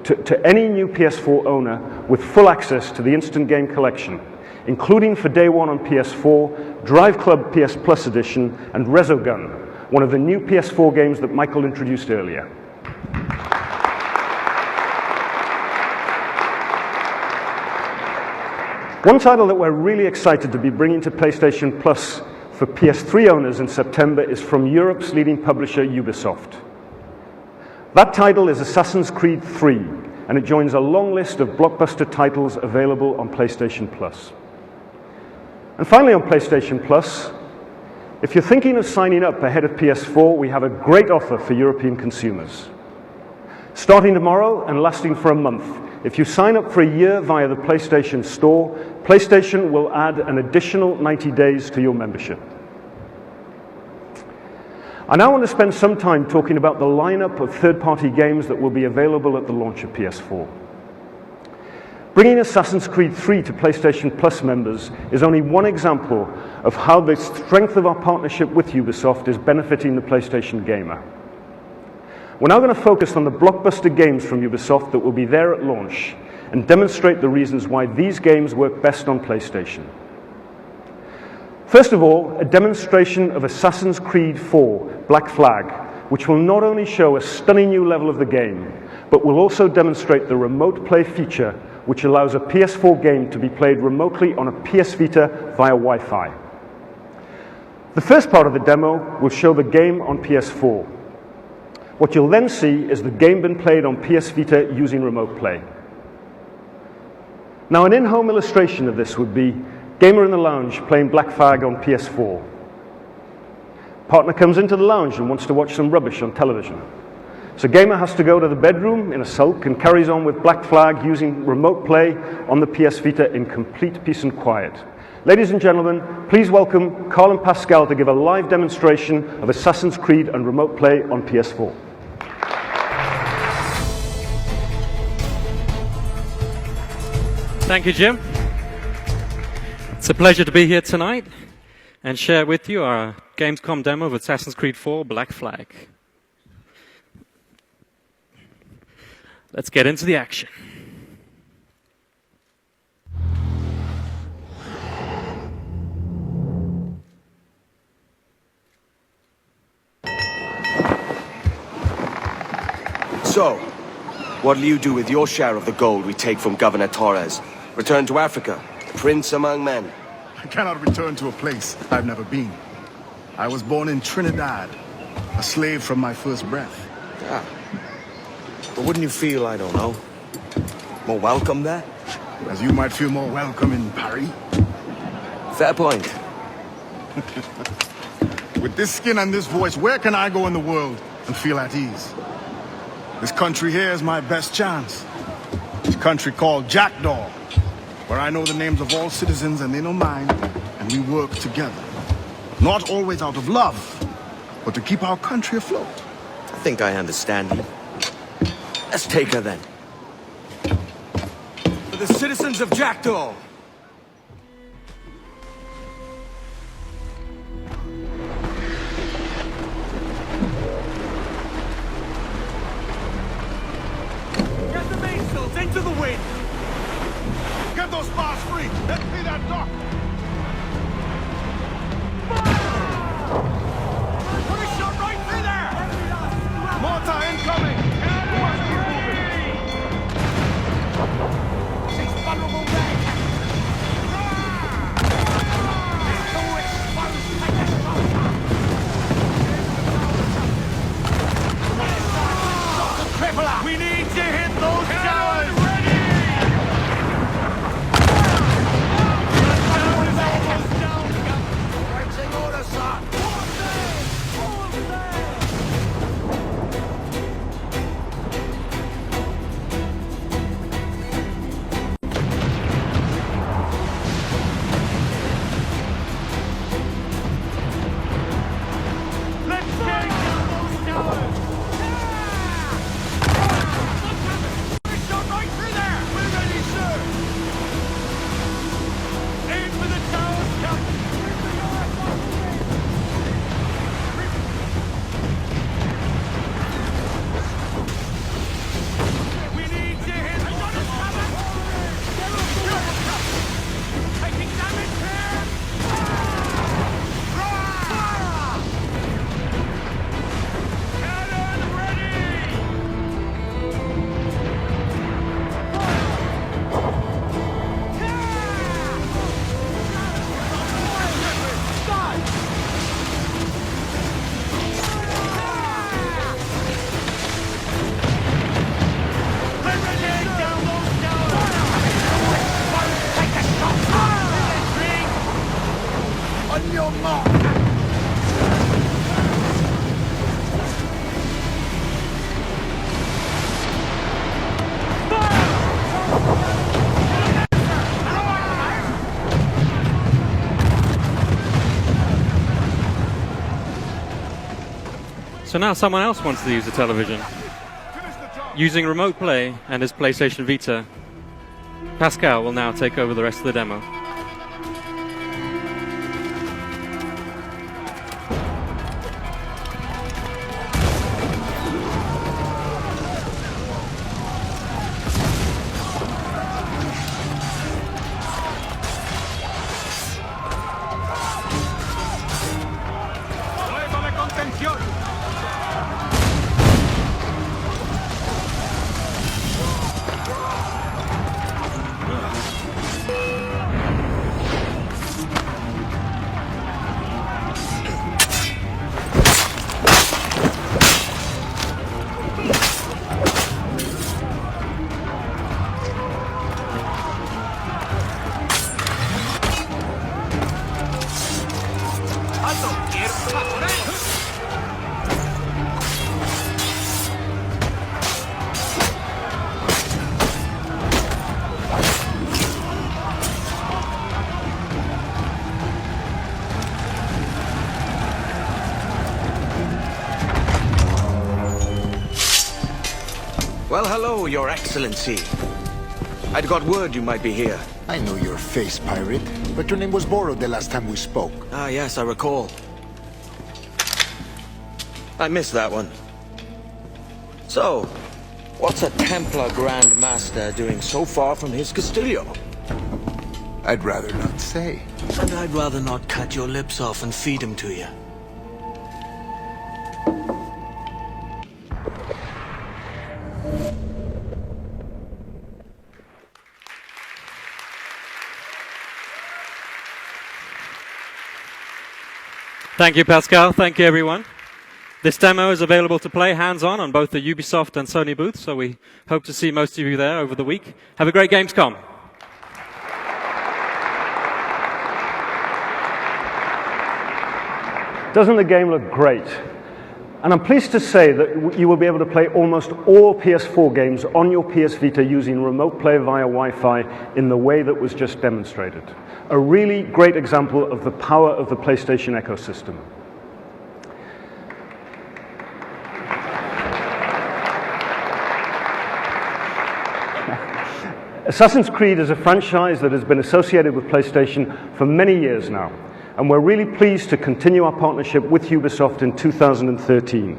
to any new PS4 owner with full access to the Instant Game Collection, including for day one on PS4, Drive Club PS Plus Edition, and Resogun, one of the new PS4 games that Michael introduced earlier. One title that we're really excited to be bringing to PlayStation Plus for PS3 owners in September is from Europe's leading publisher, Ubisoft. That title is Assassin's Creed 3, and it joins a long list of blockbuster titles available on PlayStation Plus. And finally on PlayStation Plus, if you're thinking of signing up ahead of PS4, we have a great offer for European consumers. Starting tomorrow and lasting for a month, if you sign up for a year via the PlayStation Store, PlayStation will add an additional 90 days to your membership. I now want to spend some time talking about the lineup of third-party games that will be available at the launch of PS4. Bringing Assassin's Creed 3 to PlayStation Plus members is only one example of how the strength of our partnership with Ubisoft is benefiting the PlayStation gamer. We're now going to focus on the blockbuster games from Ubisoft that will be there at launch and demonstrate the reasons why these games work best on PlayStation. First of all, a demonstration of Assassin's Creed 4 Black Flag, which will not only show a stunning new level of the game, but will also demonstrate the remote play feature, which allows a PS4 game to be played remotely on a PS Vita via Wi-Fi. The first part of the demo will show the game on PS4. What you'll then see is the game being played on PS Vita using remote play. Now, an in-home illustration of this would be gamer in the lounge playing Black Flag on PS4. Partner comes into the lounge and wants to watch some rubbish on television. So gamer has to go to the bedroom in a sulk and carries on with Black Flag using remote play on the PS Vita in complete peace and quiet. Ladies and gentlemen, please welcome Carl and Pascal to give a live demonstration of Assassin's Creed and remote play on PS4. Thank you, Jim. It's a pleasure to be here tonight and share with you our Gamescom demo of Assassin's Creed 4 Black Flag. Let's get into the action. So, what'll you do with your share of the gold we take from Governor Torres? Return to Africa, prince among men? I cannot return to a place I've never been. I was born in Trinidad, a slave from my first breath. Ah. But wouldn't you feel, I don't know, more welcome there? As you might feel more welcome in Paris. Fair point. With this skin and this voice, where can I go in the world and feel at ease? This country here is my best chance. This country called Jackdaw. where I know the names of all citizens and they know mine, and we work together. Not always out of love, but to keep our country afloat. I think I understand you. Let's take her then. For the citizens of Jackdaw! Get the mainsails into the wind! Get those spars free! Let's see that dock! Put a shot right through there! Mortar incoming! She's vulnerable there! We need to hit those towers! So now someone else wants to use the television. Using remote play and his PlayStation Vita, Pascal will now take over the rest of the demo. Well, hello, Your Excellency. I'd got word you might be here. I know your face, pirate, but your name was borrowed the last time we spoke. Ah, yes, I recall. I missed that one. So, what's a Templar Grand Master doing so far from his Castillo? I'd rather not say. And I'd rather not cut your lips off and feed him to you. Thank you, Pascal. Thank you, everyone. This demo is available to play hands-on on both the Ubisoft and Sony booths, so we hope to see most of you there over the week. Have a great Gamescom. Doesn't the game look great? And I'm pleased to say that you will be able to play almost all PS4 games on your PS Vita using remote play via Wi-Fi in the way that was just demonstrated. A really great example of the power of the PlayStation ecosystem. Assassin's Creed is a franchise that has been associated with PlayStation for many years now, and we're really pleased to continue our partnership with Ubisoft in 2013.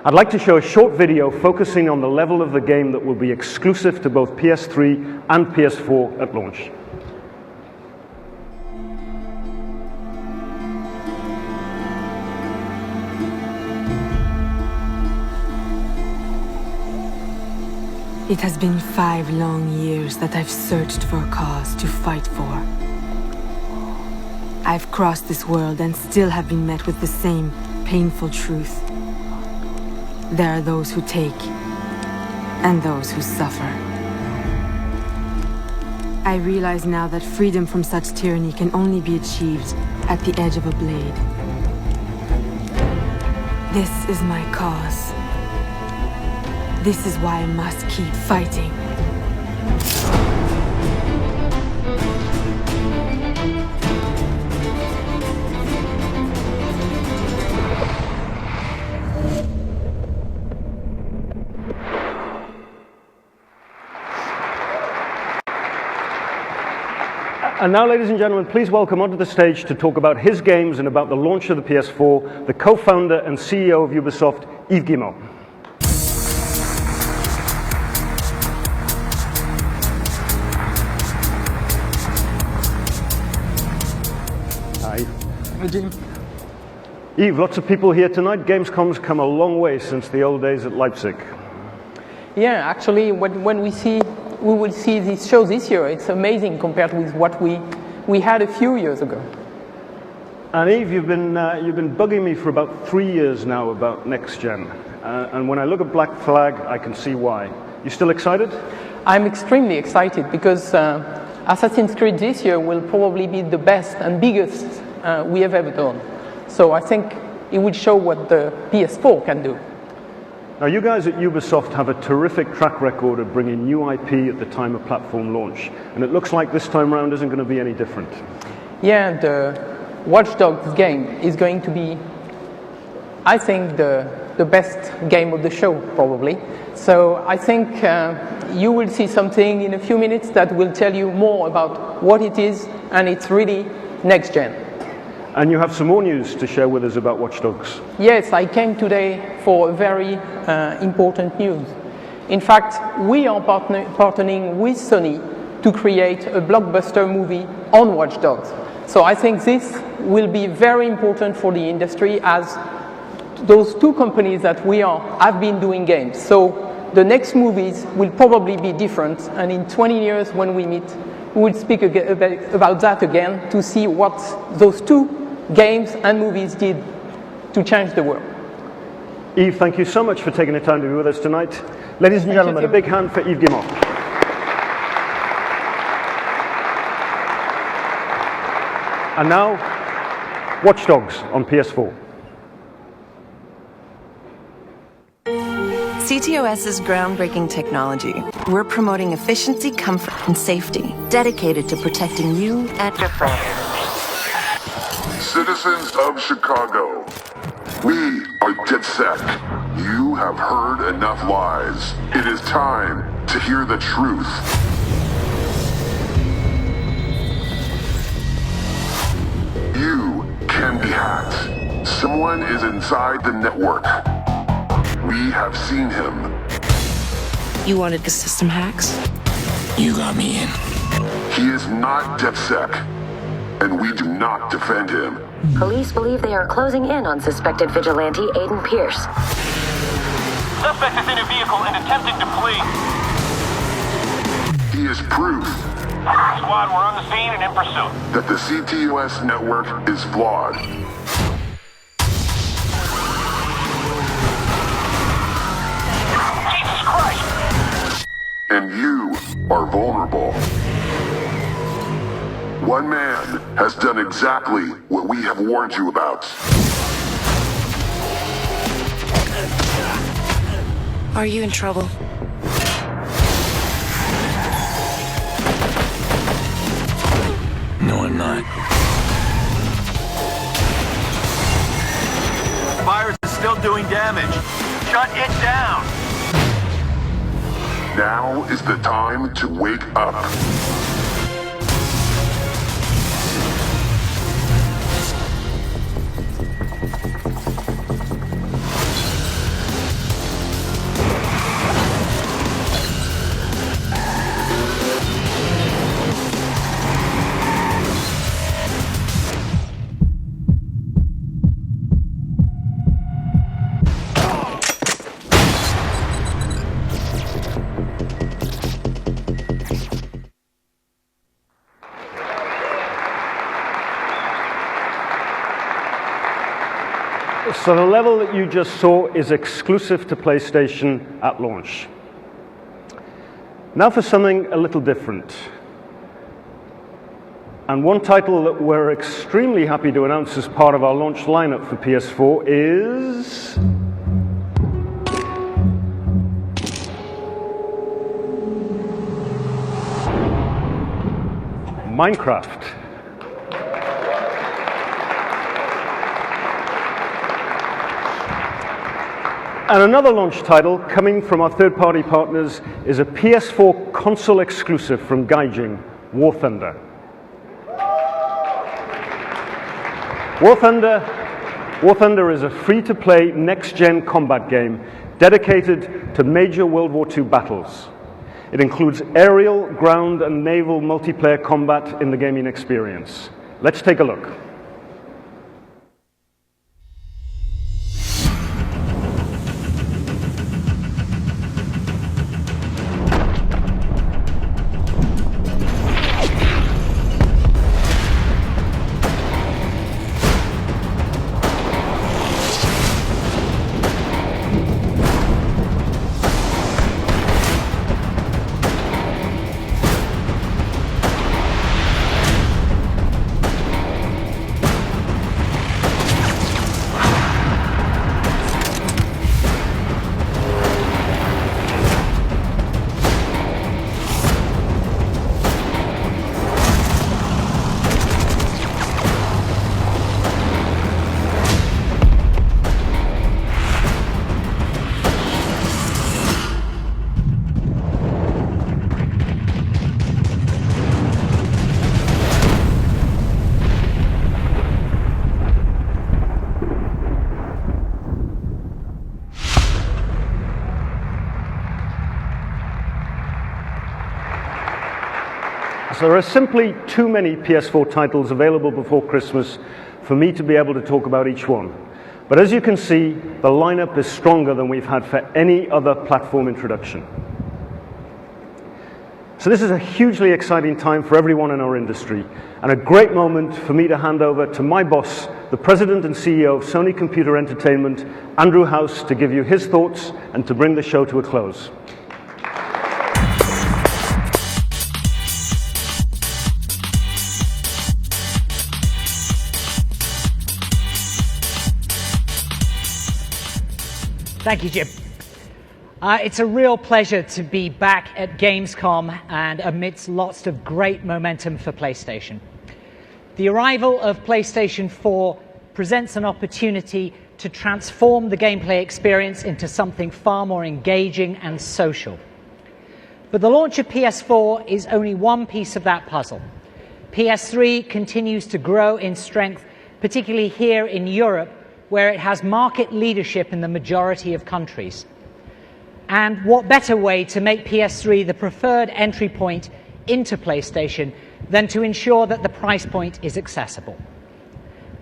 I'd like to show a short video focusing on the level of the game that will be exclusive to both PS3 and PS4 at launch. It has been 5 long years that I've searched for a cause to fight for. I've crossed this world and still have been met with the same painful truth. There are those who take, and those who suffer. I realize now that freedom from such tyranny can only be achieved at the edge of a blade. This is my cause. This is why I must keep fighting. And now, ladies and gentlemen, please welcome onto the stage to talk about his games and about the launch of the PS4, the co-founder and CEO of Ubisoft, Yves Guillemot. Hi. Hi, Jim. Yves, lots of people here tonight. Gamescom's come a long way since the old days at Leipzig. Yeah, actually, when we will see this show this year, it's amazing compared with what we had a few years ago. And Yves, you've been bugging me for about 3 years now about next gen. And when I look at Black Flag, I can see why. You still excited? I'm extremely excited because Assassin's Creed this year will probably be the best and biggest we have ever done. So I think it will show what the PS4 can do. Now, you guys at Ubisoft have a terrific track record of bringing new IP at the time of platform launch, and it looks like this time around isn't going to be any different. Yeah, the Watch Dogs game is going to be, I think, the best game of the show, probably. So I think you will see something in a few minutes that will tell you more about what it is, and it's really next gen. And you have some more news to share with us about Watch Dogs. Yes, I came today for a very important news. In fact, we are partnering with Sony to create a blockbuster movie on Watch Dogs. So I think this will be very important for the industry, as those two companies that have been doing games. So the next movies will probably be different, and in 20 years when we meet, we will speak about that again to see what those two games and movies did to change the world. Yves, thank you so much for taking the time to be with us tonight. Ladies and gentlemen, a big hand for Yves Guillemot. And now, Watch Dogs on PS4. CTOS's groundbreaking technology. We're promoting efficiency, comfort, and safety, dedicated to protecting you and your friends. Citizens of Chicago, we are DedSec. You have heard enough lies. It is time to hear the truth. You can be hacked. Someone is inside the network. We have seen him. You wanted the system hacks? You got me in. He is not DedSec, and we do not defend him. Police believe they are closing in on suspected vigilante Aiden Pierce. Suspect is in a vehicle and attempting to flee. He is proof. Squad, we're on the scene and in pursuit. That the CTOS network is flawed. Jesus Christ! And you are vulnerable. One man has done exactly what we have warned you about. Are you in trouble? No, I'm not. The virus is still doing damage. Shut it down! Now is the time to wake up. So the level that you just saw is exclusive to PlayStation at launch. Now for something a little different. And one title that we're extremely happy to announce as part of our launch lineup for PS4 is Minecraft. And another launch title coming from our third-party partners is a PS4 console exclusive from Gaijin, War Thunder. War Thunder is a free-to-play next-gen combat game dedicated to major World War II battles. It includes aerial, ground, and naval multiplayer combat in the gaming experience. Let's take a look. So there are simply too many PS4 titles available before Christmas for me to be able to talk about each one. But as you can see, the lineup is stronger than we've had for any other platform introduction. So this is a hugely exciting time for everyone in our industry, and a great moment for me to hand over to my boss, the President and CEO of Sony Computer Entertainment, Andrew House, to give you his thoughts and to bring the show to a close. Thank you, Jim. It's a real pleasure to be back at Gamescom and amidst lots of great momentum for PlayStation. The arrival of PlayStation 4 presents an opportunity to transform the gameplay experience into something far more engaging and social. But the launch of PS4 is only one piece of that puzzle. PS3 continues to grow in strength, particularly here in Europe, where it has market leadership in the majority of countries. And what better way to make PS3 the preferred entry point into PlayStation than to ensure that the price point is accessible?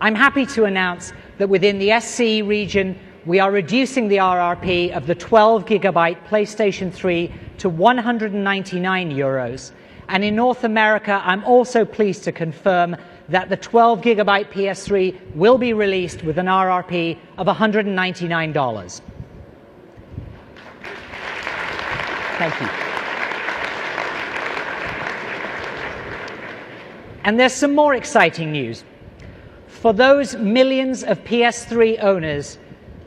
I'm happy to announce that within the SC region, we are reducing the RRP of the 12GB PlayStation 3 to €199. And in North America, I'm also pleased to confirm that the 12GB PS3 will be released with an RRP of $199. Thank you. And there's some more exciting news. For those millions of PS3 owners,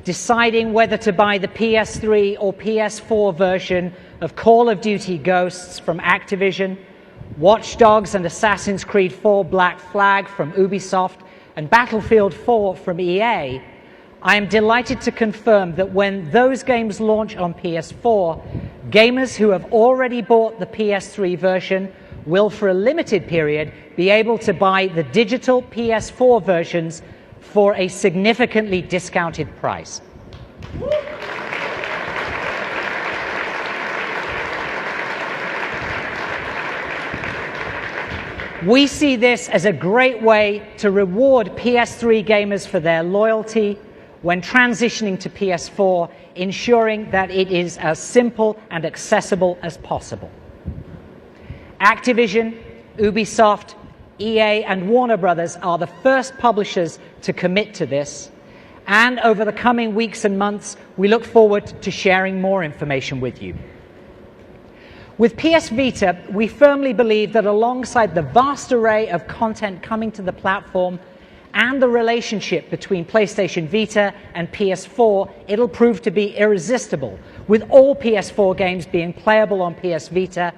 deciding whether to buy the PS3 or PS4 version of Call of Duty Ghosts from Activision, Watch Dogs and Assassin's Creed 4 Black Flag from Ubisoft, and Battlefield 4 from EA, I am delighted to confirm that when those games launch on PS4, gamers who have already bought the PS3 version will, for a limited period, be able to buy the digital PS4 versions for a significantly discounted price. We see this as a great way to reward PS3 gamers for their loyalty when transitioning to PS4, ensuring that it is as simple and accessible as possible. Activision, Ubisoft, EA and Warner Brothers are the first publishers to commit to this, and over the coming weeks and months, we look forward to sharing more information with you. With PS Vita, we firmly believe that alongside the vast array of content coming to the platform and the relationship between PlayStation Vita and PS4, it'll prove to be irresistible, with all PS4 games being playable on PS Vita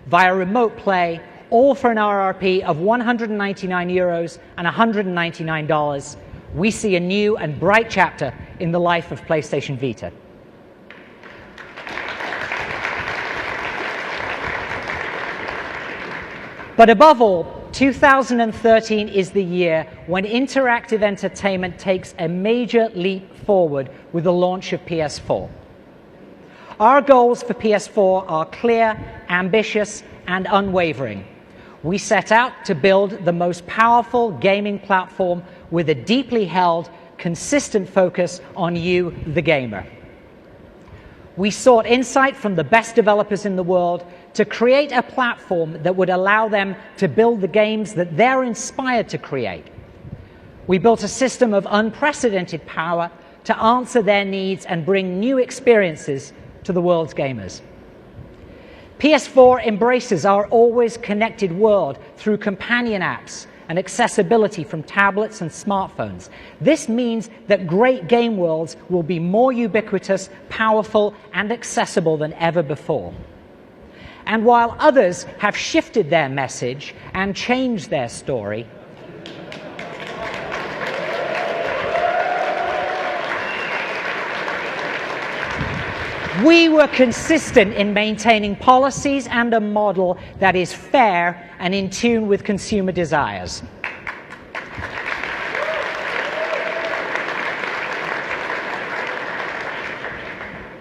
via remote play, all for an RRP of €199 and $199. We see a new and bright chapter in the life of PlayStation Vita. But above all, 2013 is the year when interactive entertainment takes a major leap forward with the launch of PS4. Our goals for PS4 are clear, ambitious, and unwavering. We set out to build the most powerful gaming platform with a deeply held, consistent focus on you, the gamer. We sought insight from the best developers in the world to create a platform that would allow them to build the games that they're inspired to create. We built a system of unprecedented power to answer their needs and bring new experiences to the world's gamers. PS4 embraces our always connected world through companion apps and accessibility from tablets and smartphones. This means that great game worlds will be more ubiquitous, powerful, and accessible than ever before. And while others have shifted their message and changed their story, we were consistent in maintaining policies and a model that is fair and in tune with consumer desires.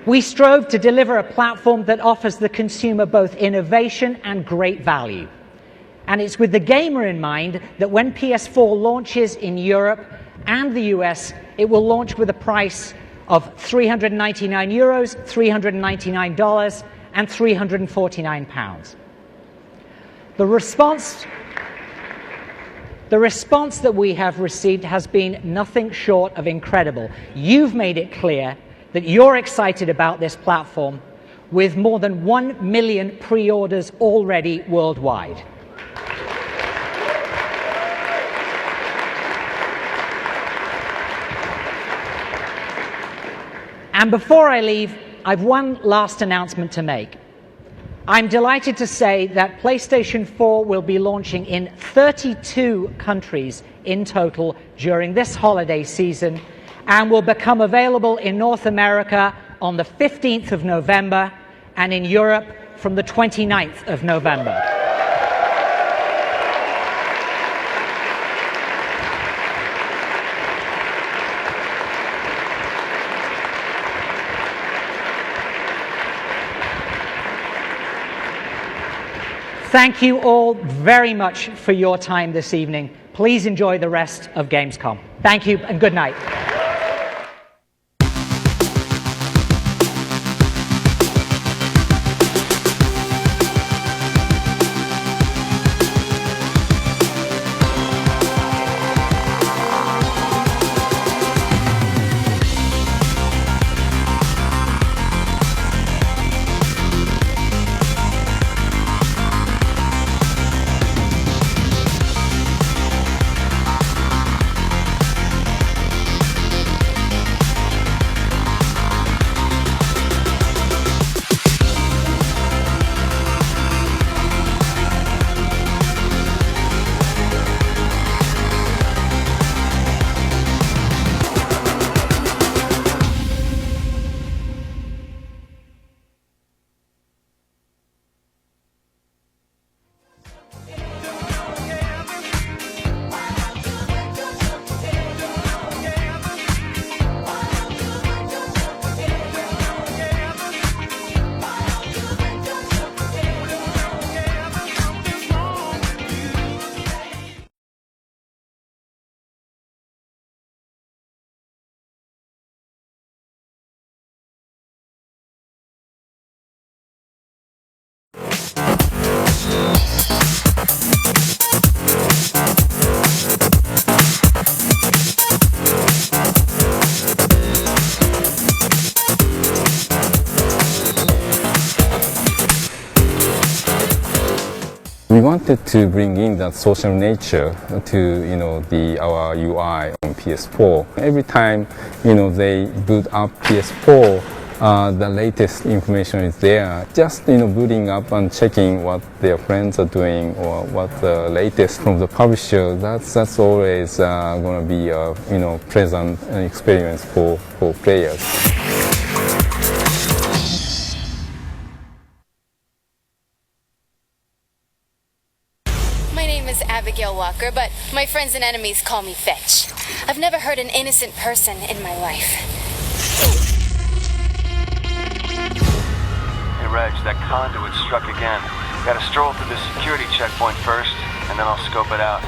We strove to deliver a platform that offers the consumer both innovation and great value. And it's with the gamer in mind that when PS4 launches in Europe and the US, it will launch with a price of €399, $399, and £349. The response that we have received has been nothing short of incredible. You've made it clear that you're excited about this platform, with more than 1 million pre-orders already worldwide. And before I leave, I've one last announcement to make. I'm delighted to say that PlayStation 4 will be launching in 32 countries in total during this holiday season, and will become available in North America on the 15th of November and in Europe from the 29th of November. Thank you all very much for your time this evening. Please enjoy the rest of Gamescom. Thank you and good night. We wanted to bring in that social nature to our UI on PS4. Every time they boot up PS4, the latest information is there. Just booting up and checking what their friends are doing or what the latest from the publisher. That's always going to be a pleasant experience for players. Walker, but my friends and enemies call me Fetch. I've never hurt an innocent person in my life. Hey, Reg, that conduit struck again. Gotta stroll through the security checkpoint first, and then I'll scope it out.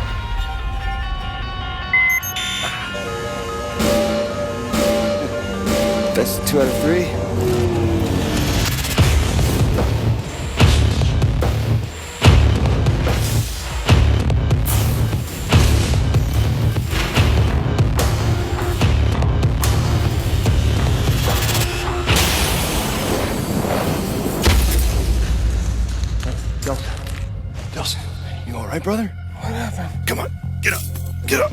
That's 2 out of 3. Right, brother? What happened? Come on, get up, get up.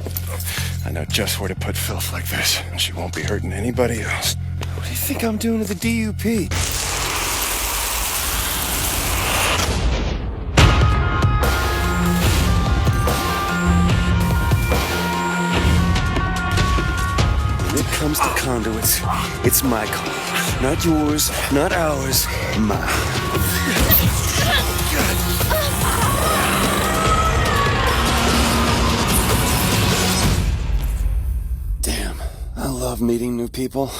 I know just where to put filth like this, and she won't be hurting anybody else. What do you think I'm doing to the DUP? When it comes to conduits, it's my call. Not yours, not ours, mine. I love meeting new people.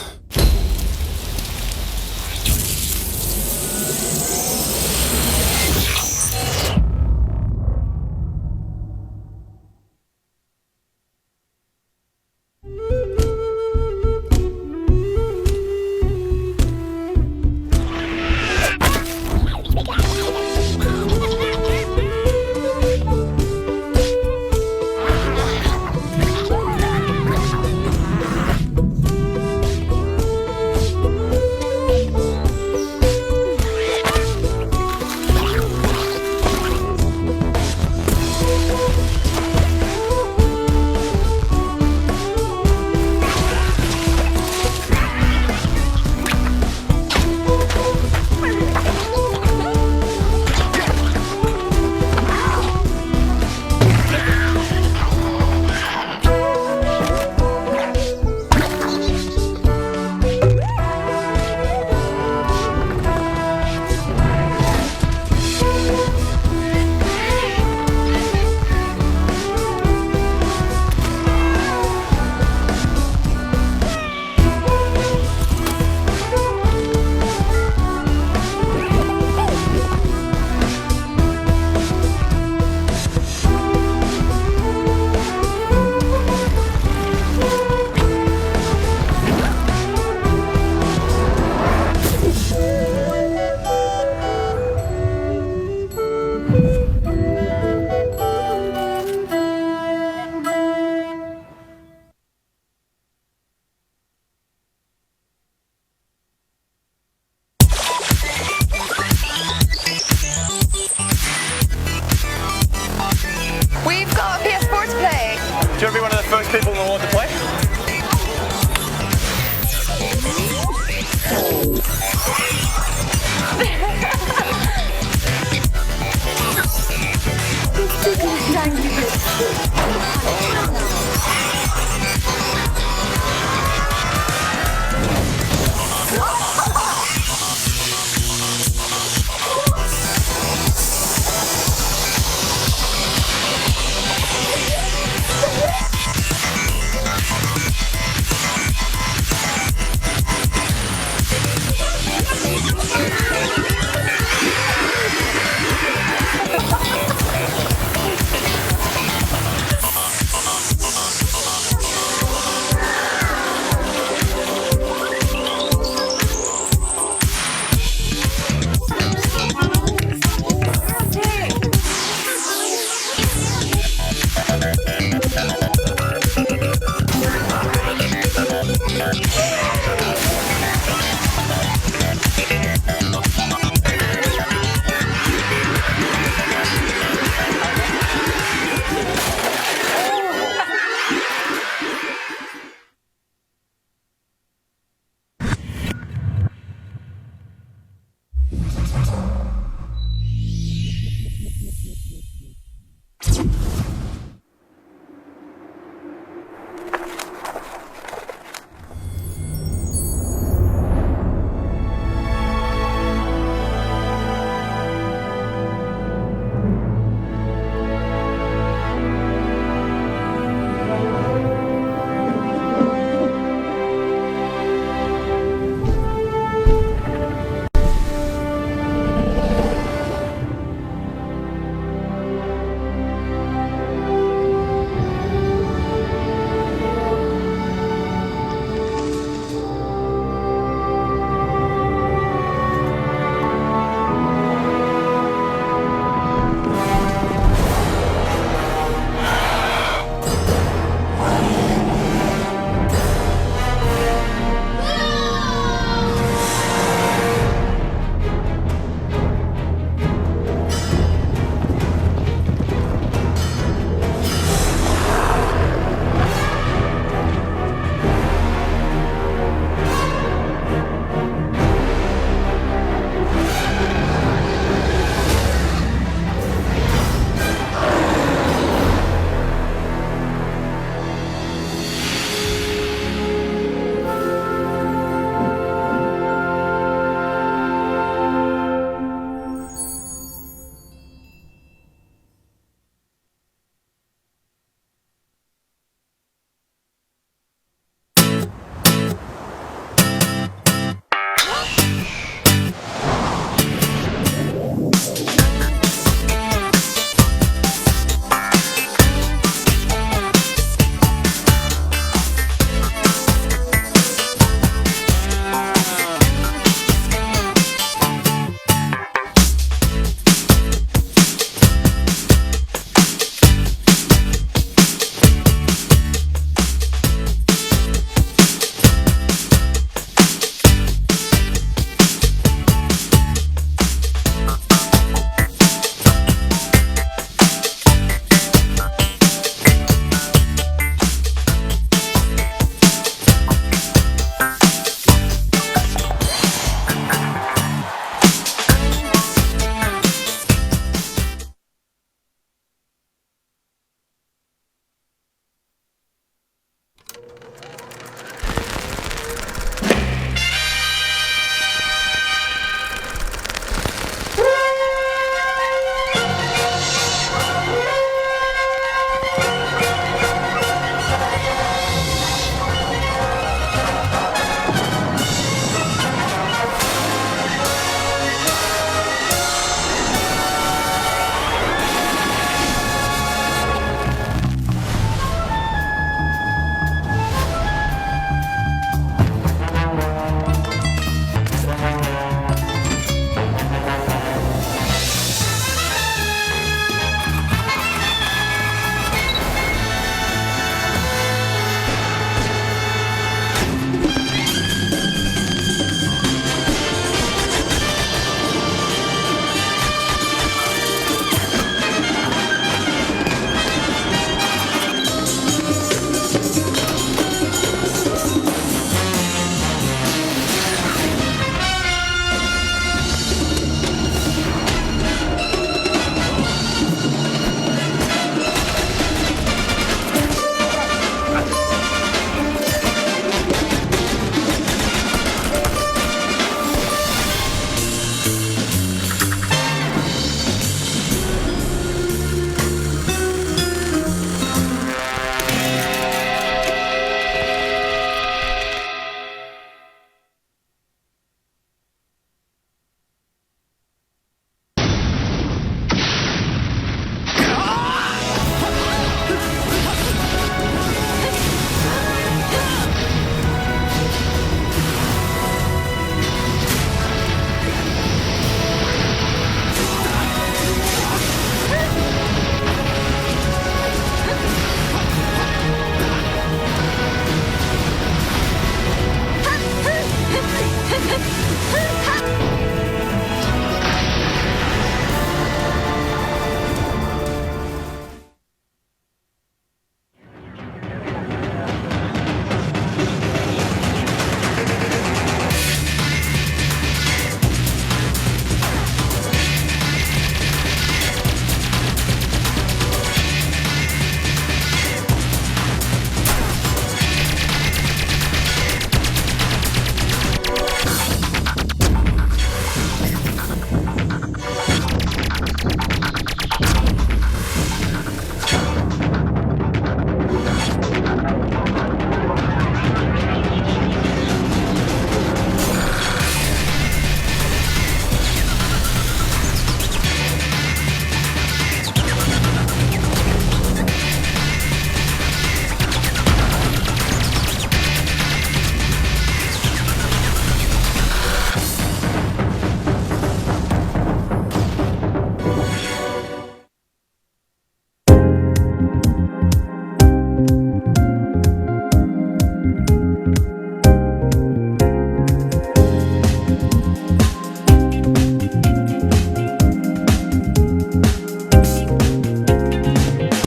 We've got PS4 to play. Do you want to be one of the